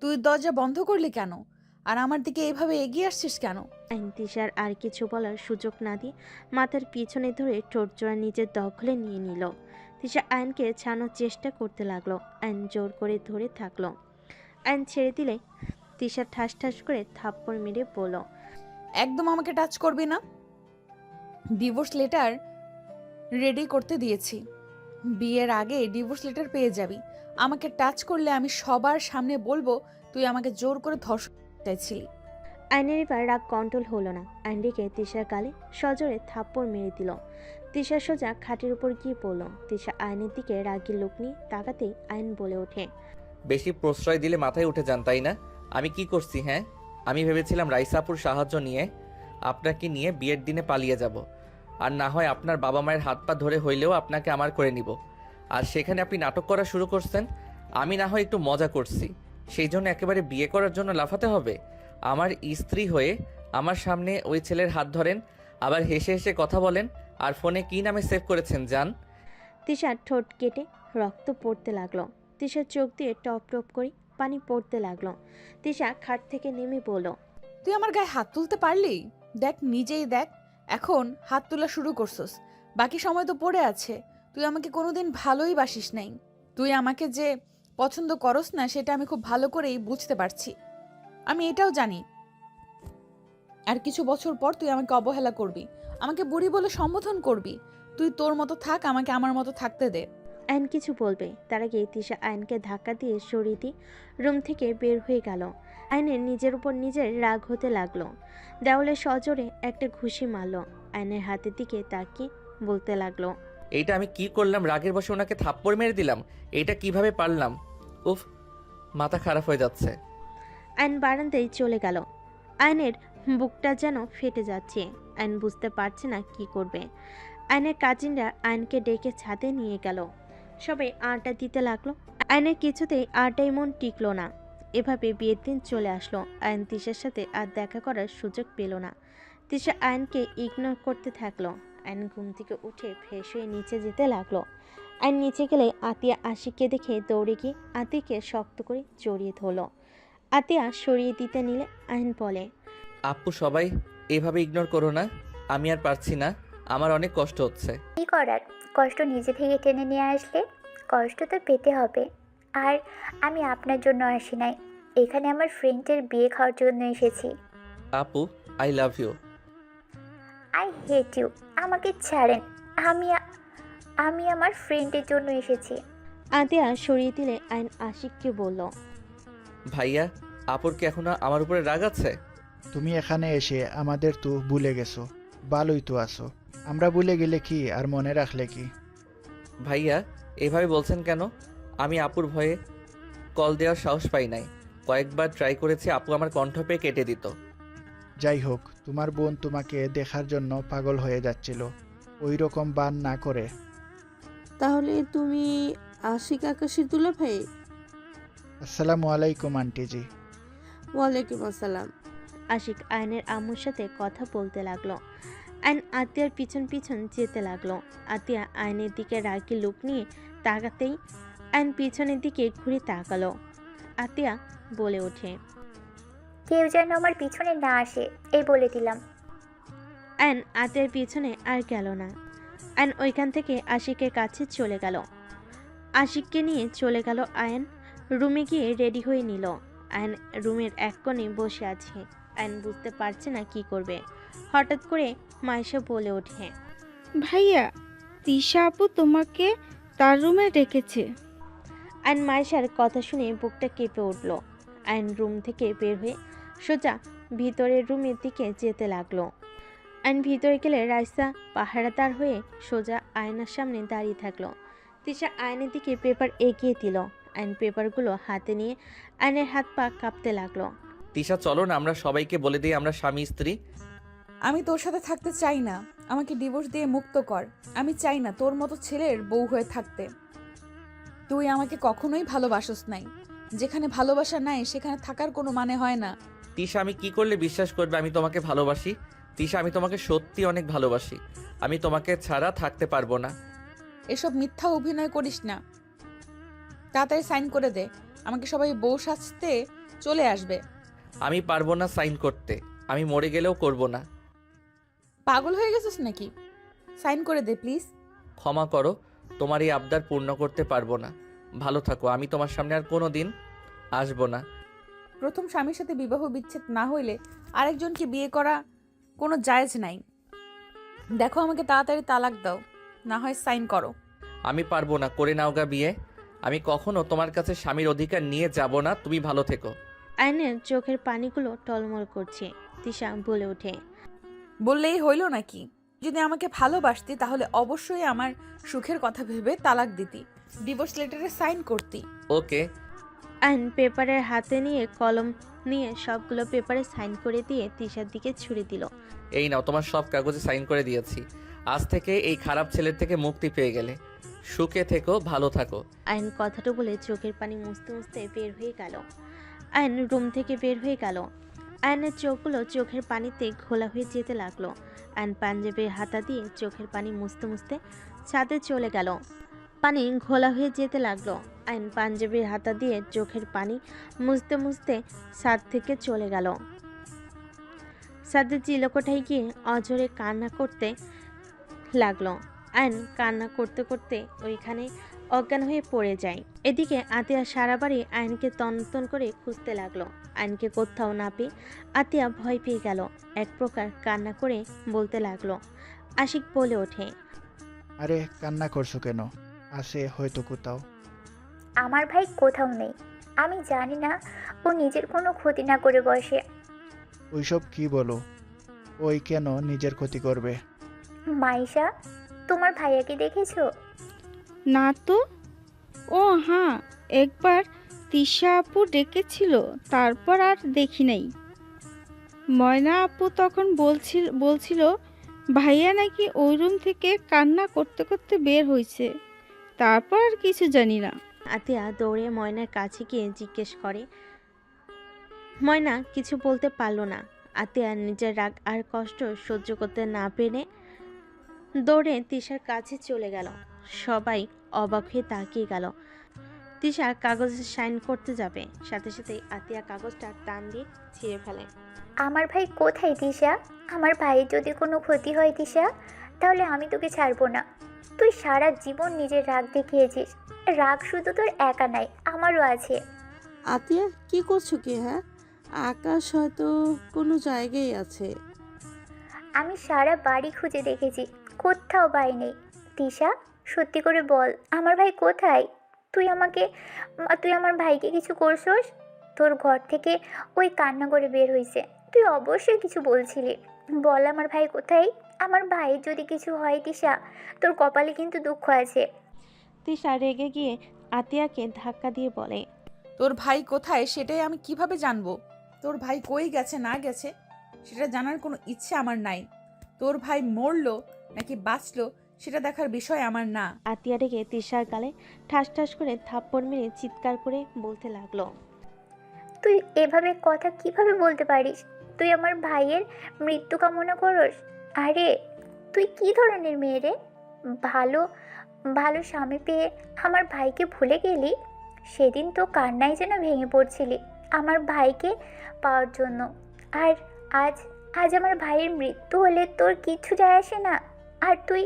তুই দরজা বন্ধ করলি কেন? আর আমার দিকে এভাবে এগিয়ে আসছিস কেন? আয়ন তিশার আর কিছু বলার সুযোগ না দিয়ে মাথার পিছনে ধরে ঠোঁটজোড়া নিজের দখলে নিয়ে নিল। তিশা আয়নকে ছাড়ানোর চেষ্টা করতে লাগলো। আয়ন জোর করে ধরে থাকলো। আয়ন ছেড়ে দিলে তিশা ঠাস ঠাস করে থাপ্পড় মেরে বলল, একদম আমাকে টাচ করবি না। ডিভোর্স লেটার রেডি করতে দিয়েছি। বিয়ের আগে ডিভোর্স লেটার পেয়ে যাবি। আমাকে টাচ করলে আমি সবার সামনে বলবো তুই আমাকে জোর করে ধর্ষণ চাইছিলি। আয়নের এবার রাগ কন্ট্রোল হলো না। আয়ন রেগে তিশার গালে সজোরে থাপ্পড় মেরে দিল। তিশা সোজা খাটের উপর গিয়ে পড়ল। তিশা আয়নের দিকে রাগী লোক নিয়ে তাকাতেই আয়ন বলে ওঠে, বেশি প্রশ্রয় দিলে মাথায় উঠে যান তাই না? আমি কি করছি? হ্যাঁ, আমি ভেবেছিলাম রাইসাপুর সাহায্য নিয়ে আপনাকে নিয়ে বিয়ের দিনে পালিয়ে যাব, আর না হয় আপনার বাবা মায়ের হাত পা ধরে হইলেও আপনাকে আমার করে নিব। আর সেখানে আপনি নাটক করা শুরু করছেন। আমি না হয় একটু মজা করছি, সেই জন্য একেবারে বিয়ে করার জন্য লাফাতে হবে? আমার স্ত্রী হয়ে আমার সামনে ওই ছেলের হাত ধরেন, আবার হেসে হেসে কথা বলেন, আর ফোনে কি নামে সেভ করেছেন জান? তিশার ঠোঁট কেটে রক্ত পড়তে লাগলো। তিশার চোখ দিয়ে টপ টপ করে পানি পড়তে লাগলো। তিশা খাট থেকে নেমে বলল, তুই আমার গায়ে হাত তুলতে পারলি? দেখ, নিজেই দেখ, এখন হাত তোলা শুরু করছস। বাকি সময় তো পড়ে আছে। তুই আমাকে কোনোদিন ভালোই বাসিস নাই। তুই আমাকে যে পছন্দ করস না সেটা আমি খুব ভালো করেই বুঝতে পারছি। আমি এটাও জানি আর কিছু বছর পর তুই আমাকে অবহেলা করবি, আমাকে বুড়ি বলে সম্বোধন করবি। তুই তোর মতো থাক, আমাকে আমার মতো থাকতে দে। আয়ন কিছু বলবে তার আগে তিশা আয়নকে ধাক্কা দিয়ে সরিয়ে দিয়ে রুম থেকে বের হয়ে গেল। আয়নের নিজের উপর নিজের রাগ হতে লাগলো। দেওয়ালে সজোরে একটা ঘুষি মারল। আয়নের হাতের দিকে তাকিয়ে বলতে লাগলো, এইটা আমি কি করলাম? রাগের বসে ওনাকে থাপ্পড় মেরে দিলাম। এইটা কিভাবে পারলাম? উফ, মাথা খারাপ হয়ে যাচ্ছে। আয়ন বারান্দায় চলে গেল। আয়নের বুকটা যেন ফেটে যাচ্ছে। আয়ন বুঝতে পারছে না কি করবে। আয়নের কাজিনরা আয়নকে ডেকে ছাদে নিয়ে গেল। সবাই আড্ডা দিতে লাগলো। আয়নের কিছুতেই আড্ডায় মন টিকলো না। এভাবে বিয়ের দিন চলে আসলো। আয়ন তিশার সাথে আর দেখা করার সুযোগ পেল না। তিশা আয়নকে ইগনোর করতে থাকলো। আয়ন ঘুম থেকে উঠে ফ্রেশ হয়ে নিচে যেতে লাগলো। আয়ন নিচে গেলে আতিয়া আশিককে দেখে দৌড়ে গিয়ে আতিকে শক্ত করে জড়িয়ে ধরল। আতিয়া সরিয়ে দিতে নিলে আয়ন বলে, আপু সবাই এভাবে ইগনোর করো না, আমি আর পারছি না, আমার অনেক কষ্ট হচ্ছে। কি করার, কষ্ট নিজে থেকে টেনে নিয়ে আসলে কষ্ট তো পেতে হবে। আর আমি আপনার জন্য আসি নাই, এখানে আমার ফ্রেন্ডের বিয়ে খাওয়ার জন্য এসেছি। আপু, I love you. I hate you. আমাকে ছাড়েন। আমি আমার ফ্রেন্ডের জন্য এসেছি। আতিয়া সরিয়ে দিলে আইন আশিককে বলল, ভাইয়া, আপুর কি এখনো আমার উপরে রাগ আছে? তুমি এখানে এসে আমাদের তো ভুলে গেছো। ভালোই তো আছো। আমরা ভুলে গেলে কি আর মনে রাখলে কি? ভাইয়া, এভাবে বলছেন কেন? আমি আপুর ভয়ে কল দেওয়ার সাহস পাই নাই। কয়েকবার ট্রাই করেছি, আপু আমার কণ্ঠ পেয়ে কেটে দিত। যাই হোক, তোমার বোন তোমাকে দেখার জন্য পাগল হয়ে যাচ্ছিল। ওই রকম বান না করে। তাহলে তুমি আশিক আকাশের দুলাভাই? আসসালামু আলাইকুম আন্টিজি। ওয়ালাইকুম আসসালাম। আশিক আয়নের আম্মুর সাথে কথা বলতে লাগলো। আয়ন আতিয়ার পিছন পিছন যেতে লাগলো। আতিয়া আয়নের দিকে রাগি লুক নিয়ে তাকাতেই আয়ন পিছনের দিকে ঘুরে তাকালো। আতিয়া বলে ওঠে, কেউ যেন আমার পিছনে না আসে, এই বলে দিলাম। আয়ন আতিয়ার পিছনে আর গেল না। আয়ন ওইখান থেকে আশিকের কাছে চলে গেল। আশিককে নিয়ে চলে গেল আয়ন। রুমে গিয়ে রেডি হয়ে নিল। আয়ন রুমের এক কোণে বসে আছে। আয়ন বুঝতে পারছে না কি করবে। হঠাৎ করে মাইশা বলে ওঠে, ভাইয়া, তিশা আপু তোমাকে তার রুমে ডেকেছে। আয়ন মাইশার কথা শুনে বুকটা কেঁপে উঠল। আয়ন রুম থেকে বের হয়ে সোজা ভিতরের রুমের দিকে যেতে লাগলো। আয়ন ভিতরে গেলে রাইসা পাহারাদার হয়ে সোজা আয়নার সামনে দাঁড়িয়ে থাকলো। তিশা আয়নের দিকে পেপার এগিয়ে দিল। আয়ন পেপারগুলো হাতে নিয়ে আয়নের হাত পা কাঁপতে লাগলো। তিশা, চলো না আমরা সবাইকে বলে দিই আমরা স্বামী স্ত্রী। আমি তোর সাথে থাকতে চাই না। আমাকে ডিভোর্স দিয়ে মুক্ত কর। আমি চাই না তোর মতো ছেলের বউ হয়ে থাকতে। তুই আমাকে কখনোই ভালোবাসস নাই। যেখানে ভালোবাসা নাই সেখানে থাকার কোনো মানে হয় না। তিশা, আমি কি করলে বিশ্বাস করবে আমি তোমাকে ভালোবাসি? তিশা, আমি তোমাকে সত্যি অনেক ভালোবাসি। আমি তোমাকে ছাড়া থাকতে পারবো না। এসব মিথ্যা অভিনয় করিস না। তাড়াতাড়ি সাইন করে দে, আমাকে সবাই বউ সাজতে চলে আসবে। আমি পারবো না সাইন করতে। আমি মরে গেলেও করব না। পাগল হয়ে গেছিস নাকি? সাইন করে দে প্লিজ। ক্ষমা করো, তোমার এই আবদার পূর্ণ করতে পারবো না। ভালো থাকো, আমি তোমার সামনে আর কোনো দিন আসবো না। প্রথম স্বামীর সাথে বিবাহ বিচ্ছেদ না হইলে আরেকজনকে বিয়ে করা কোনো জায়েজ নাই। দেখো, আমাকে তাড়াতাড়ি তালাক দাও, না হয় সাইন করো। আমি পারবো না, করে নাও গা বিয়ে। আমি কখনো তোমার কাছে স্বামীর অধিকার নিয়ে যাব না। তুমি ভালো থেকো। আয়নের চোখের পানিগুলো টলমল করছে। তিশা বলে ওঠে, বললেই হইল নাকি? যদি আমাকে ভালোবাসতি তাহলে অবশ্যই আমার সুখের কথা ভেবে তালাক দিতি, ডিভোর্স লেটারে সাইন করতি। ওকে। আয়ন পেপারের হাতে নিয়ে কলম নিয়ে সবগুলো পেপারে সাইন করে দিয়ে তিশার দিকে ছুড়ে দিল। এই নাও, তোমার সব কাগজে সাইন করে দিয়েছি। আজ থেকে এই খারাপ ছেলের থেকে মুক্তি পেয়ে গেলে। সুখে থেকো, ভালো থাকো। আয়ন কথাটা বলে চোখের পানি মুছতে মুছতে বের হয়ে গেল। আয়ন রুম থেকে বের হয়ে গেল। আয়নের চোখগুলো চোখের পানিতে ঘোলা হয়ে যেতে লাগলো। আয়ন পাঞ্জাবির হাতা দিয়ে চোখের পানি মুছতে মুছতে ছাদে চলে গেল। পানি ঘোলা হয়ে যেতে লাগলো। আয়ন পাঞ্জাবির হাতা দিয়ে চোখের পানি মুছতে মুছতে ছাদ থেকে চলে গেল। ছাদে চিলকোঠায় গিয়ে অঝরে কান্না করতে লাগলো। আয়ন কান্না করতে করতে ওইখানে অজ্ঞান হয়ে পড়ে যায়। এদিকে আতিয়া সারা বাড়ি আয়নকে তন্ন করে খুঁজতে লাগলো। আয়নকে কোথাও না পেয়ে আতিয়া ভয় পেয়ে গেল। এক প্রকার কান্না করে বলতে লাগলো। আশিক বলে ওঠে, আরে কান্না করছো কেন? আসে হয়তো কোথাও। আমার ভাই কোথাও নেই। আমি জানি না ও নিজের কোনো ক্ষতি না করে বসে। ওইসব কি বলো? ওই কেন নিজের ক্ষতি করবে? মাইশা, তোমার ভাইয়াকে দেখেছো? না তো। ও হ্যাঁ, একবার তিশা আপু ডেকেছিল, তারপর আর দেখি নাই। ময়না আপু তখন বলছিল ভাইয়া নাকি ওই রুম থেকে কান্না করতে করতে বের হয়েছে। তারপর আর কিছু জানি না। আতিয়া দৌড়ে ময়নার কাছে গিয়ে জিজ্ঞেস করে। ময়না কিছু বলতে পারল না। আতিয়া নিজের রাগ আর কষ্ট সহ্য করতে না পেরে দৌড়ে তিশার কাছে চলে গেল। সবাই অবাক হয়ে তাকিয়ে গেল। তিশা কাগজে সাইন করতে যাবে, সাথে সাথে আতিয়া কাগজটা টান দিয়ে ছিঁড়ে ফেলে। আমার ভাই কোথায় তিশা? আমার ভাইয়ের যদি কোনো ক্ষতি হয় তিশা, তাহলে আমি তোকে ছাড়বো না। তুই সারা জীবন নিজের রাগ দেখিয়েছিস। রাগ শুধু তোর একা নাই, আমারও আছে। আতিয়া কি করছো কি? হ্যাঁ, আকাশ হয়তো কোনো জায়গায় আছে। আমি সারা বাড়ি খুঁজে দেখেছি, কোথাও ভাই নেই। তিশা, সত্যি করে বল, আমার ভাই কোথায়? তুই আমার ভাইকে কিছু করছস? তোর ঘর থেকে ওই কান্না করে বের হয়েছে, তুই অবশ্যই কিছু বলছিলি। বল আমার ভাই কোথায়? আমার ভাইয়ের যদি কিছু হয় তিশা, তোর কপালে কিন্তু দুঃখ আছে। তিশা রেগে গিয়ে আতিয়াকে ধাক্কা দিয়ে বলে, তোর ভাই কোথায় সেটাই আমি কিভাবে জানবো? তোর ভাই কই গেছে না গেছে সেটা জানার কোনো ইচ্ছে আমার নাই। তোর ভাই মরলো নাকি বাঁচলো সেটা দেখার বিষয় আমার না। আতিয়া রেগে তিশার গালে ঠাস ঠাস করে থাপ্পড় মেরে চিৎকার করে বলতে লাগলো, তুই এভাবে কথা কিভাবে বলতে পারিস? তুই আমার ভাইয়ের মৃত্যু কামনা করস? আরে তুই কি ধরনের মেয়ে রে? ভালো ভালো স্বামী পেয়ে আমার ভাইকে ভুলে গেলি? সেদিন তো কান্নায় যেন ভেঙে পড়ছিলি আমার ভাইকে পাওয়ার জন্য। আর আজ আজ আমার ভাইয়ের মৃত্যু হলে তোর কিচ্ছু যায় আসে না। আর তুই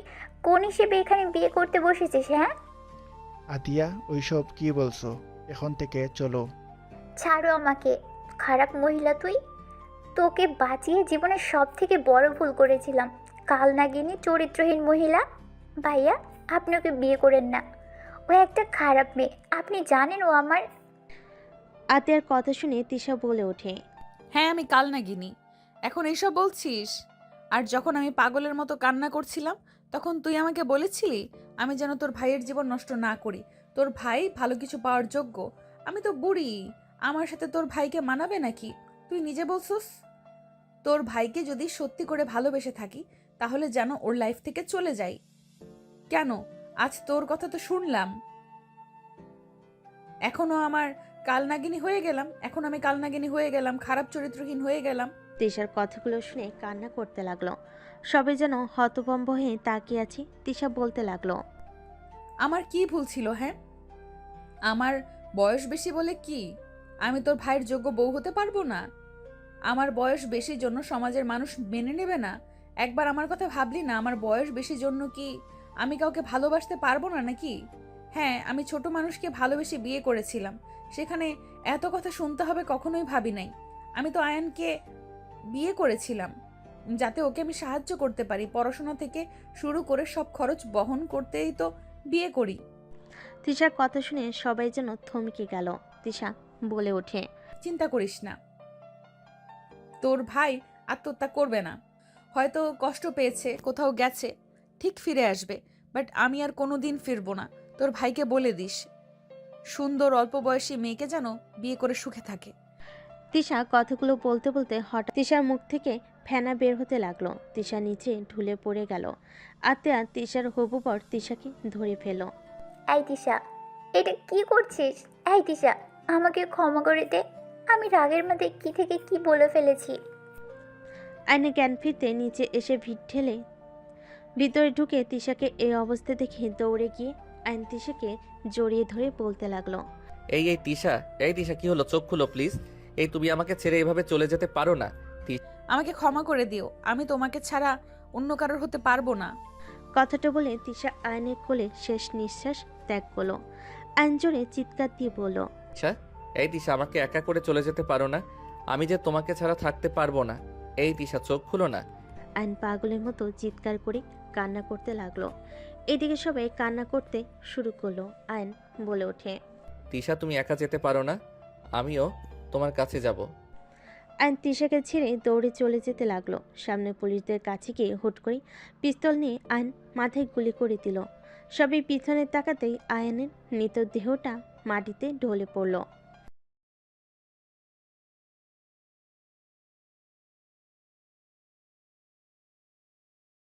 কোন হিসেবে এখানে বিয়ে করতে বসেছিস? হ্যাঁ, আতিয়া ওইসব কি বলছো? এখন থেকে চলো। ছাড়ো আমাকে, খারাপ মহিলা তুই। তোকে বাঁচিয়ে জীবনের সব থেকে বড় ভুল করেছিলাম। কাল নাগিনী চরিত্রহীন মহিলা। ভাইয়া, আপনি ওকে বিয়ে করেন না, ও একটা খারাপ মেয়ে। আপনি জানেন ও আমার। আতিয়ার কথা শুনে তিশা বলে ওঠে, হ্যাঁ আমি কাল নাগিনি, এখন এইসব বলছিস? আর যখন আমি পাগলের মতো কান্না করছিলাম তখন তুই আমাকে বলেছিলি আমি যেন তোর ভাইয়ের জীবন নষ্ট না করি। তোর ভাই ভালো কিছু পাওয়ার যোগ্য। আমি তো বুড়ি, আমার সাথে তোর ভাইকে মানাবে নাকি? তুই নিজে বলছিস তোর ভাইকে যদি সত্যি করে ভালোবেসে থাকি তাহলে যেন ওর লাইফ থেকে চলে যাই। কেন? আজ তোর কথা তো শুনলাম, এখনো আমার কালনাগিনী হয়ে গেলাম। এখন আমি কালনাগিনী হয়ে গেলাম, খারাপ চরিত্রহীন হয়ে গেলাম। তিশার কথাগুলো শুনে কান্না করতে লাগলো। সবাই যেন হতভম্ব হয়ে তাকিয়ে আছে। তিশা বলতে লাগলো, আমার কি ভুল ছিল? হ্যাঁ, আমার বয়স বেশি বলে কি আমি তোর ভাইয়ের যোগ্য বউ হতে পারবো না? আমার বয়স বেশির জন্য সমাজের মানুষ মেনে নেবে না? একবার আমার কথা ভাবলি না? আমার বয়স বেশির জন্য কি আমি কাউকে ভালোবাসতে পারবো না নাকি? হ্যাঁ, আমি ছোট মানুষকে ভালোবেসে বিয়ে করেছিলাম, সেখানে এত কথা শুনতে হবে কখনোই ভাবি নাই। আমি তো আয়ানকে বিয়ে করেছিলাম যাতে ওকে আমি সাহায্য করতে পারি, পড়াশোনা থেকে শুরু করে সব খরচ বহন করতেই তো বিয়ে করি। তিশার কথা শুনে সবাই যেন থমকে গেল। তিশা বলে ওঠে, চিন্তা করিস না, তোর ভাই আত্মহত্যা করবে না। হয়তো কষ্ট পেয়েছে, কোথাও গেছে, ঠিক ফিরে আসবে। বাট আমি আর কোনোদিন ফিরবো না। তোর ভাইকে বলে দিস সুন্দর অল্প বয়সী মেয়েকে যেন বিয়ে করে সুখে থাকে। তিশা কথাগুলো বলতে বলতে হঠাৎ তিশার মুখ থেকে ফেনা বের হতে লাগলো। তিশা নিচে ঢুলে পড়ে গেল। আতিয়া তিশার হবু বর তিশাকে ধরে ফেল। এই তিশা, এটা কি করছিস? এই তিশা, আমাকে ক্ষমা করে দে। আমি রাগের মধ্যে কি থেকে কি বলে ফেলেছি। আইনে জ্ঞান ফিরতে নিচে এসে ভিড় ঠেলে ভিতরে ঢুকে তিশাকে এই অবস্থা দেখে দৌড়ে গিয়ে আইন তিশাকে জড়িয়ে ধরে বলতে লাগলো, এই তিশা কি হলো? চোখ খুলো প্লিজ। এই তুমি আমাকে ছেড়ে এভাবে চলে যেতে পারো না। আমাকে ক্ষমা করে দিও, আমি তোমাকে ছাড়া অন্য কারোর হতে পারবো না। কথাটা বলে তিশা আয়নের কোলে শেষ নিঃশ্বাস ত্যাগ করলো। আইন জোরে চিৎকার দিয়ে বলল, তিশা আমাকে একা করে চলে যেতে পারো না? আমি যে তোমাকে ছাড়া থাকতে পারবো না। এই তিশা চোখ খুলো না। আইন পাগলের মতো চিৎকার করে কান্না করতে লাগলো। এদিকে সবাই কান্না করতে শুরু করলো। আইন বলে ওঠে, তিশা তুমি একা যেতে পারো না, আমিও তোমার কাছে যাব। আইন তিশাকে ছেড়ে দৌড়ে চলে যেতে লাগলো। সামনে পুলিশদের কাছে গিয়ে হুট করে পিস্তল নিয়ে আইন মাথায় গুলি করে দিল। সবাই পিছনে তাকাতেই আয়নের মৃতদেহটা মাটিতে ঢলে পড়ল।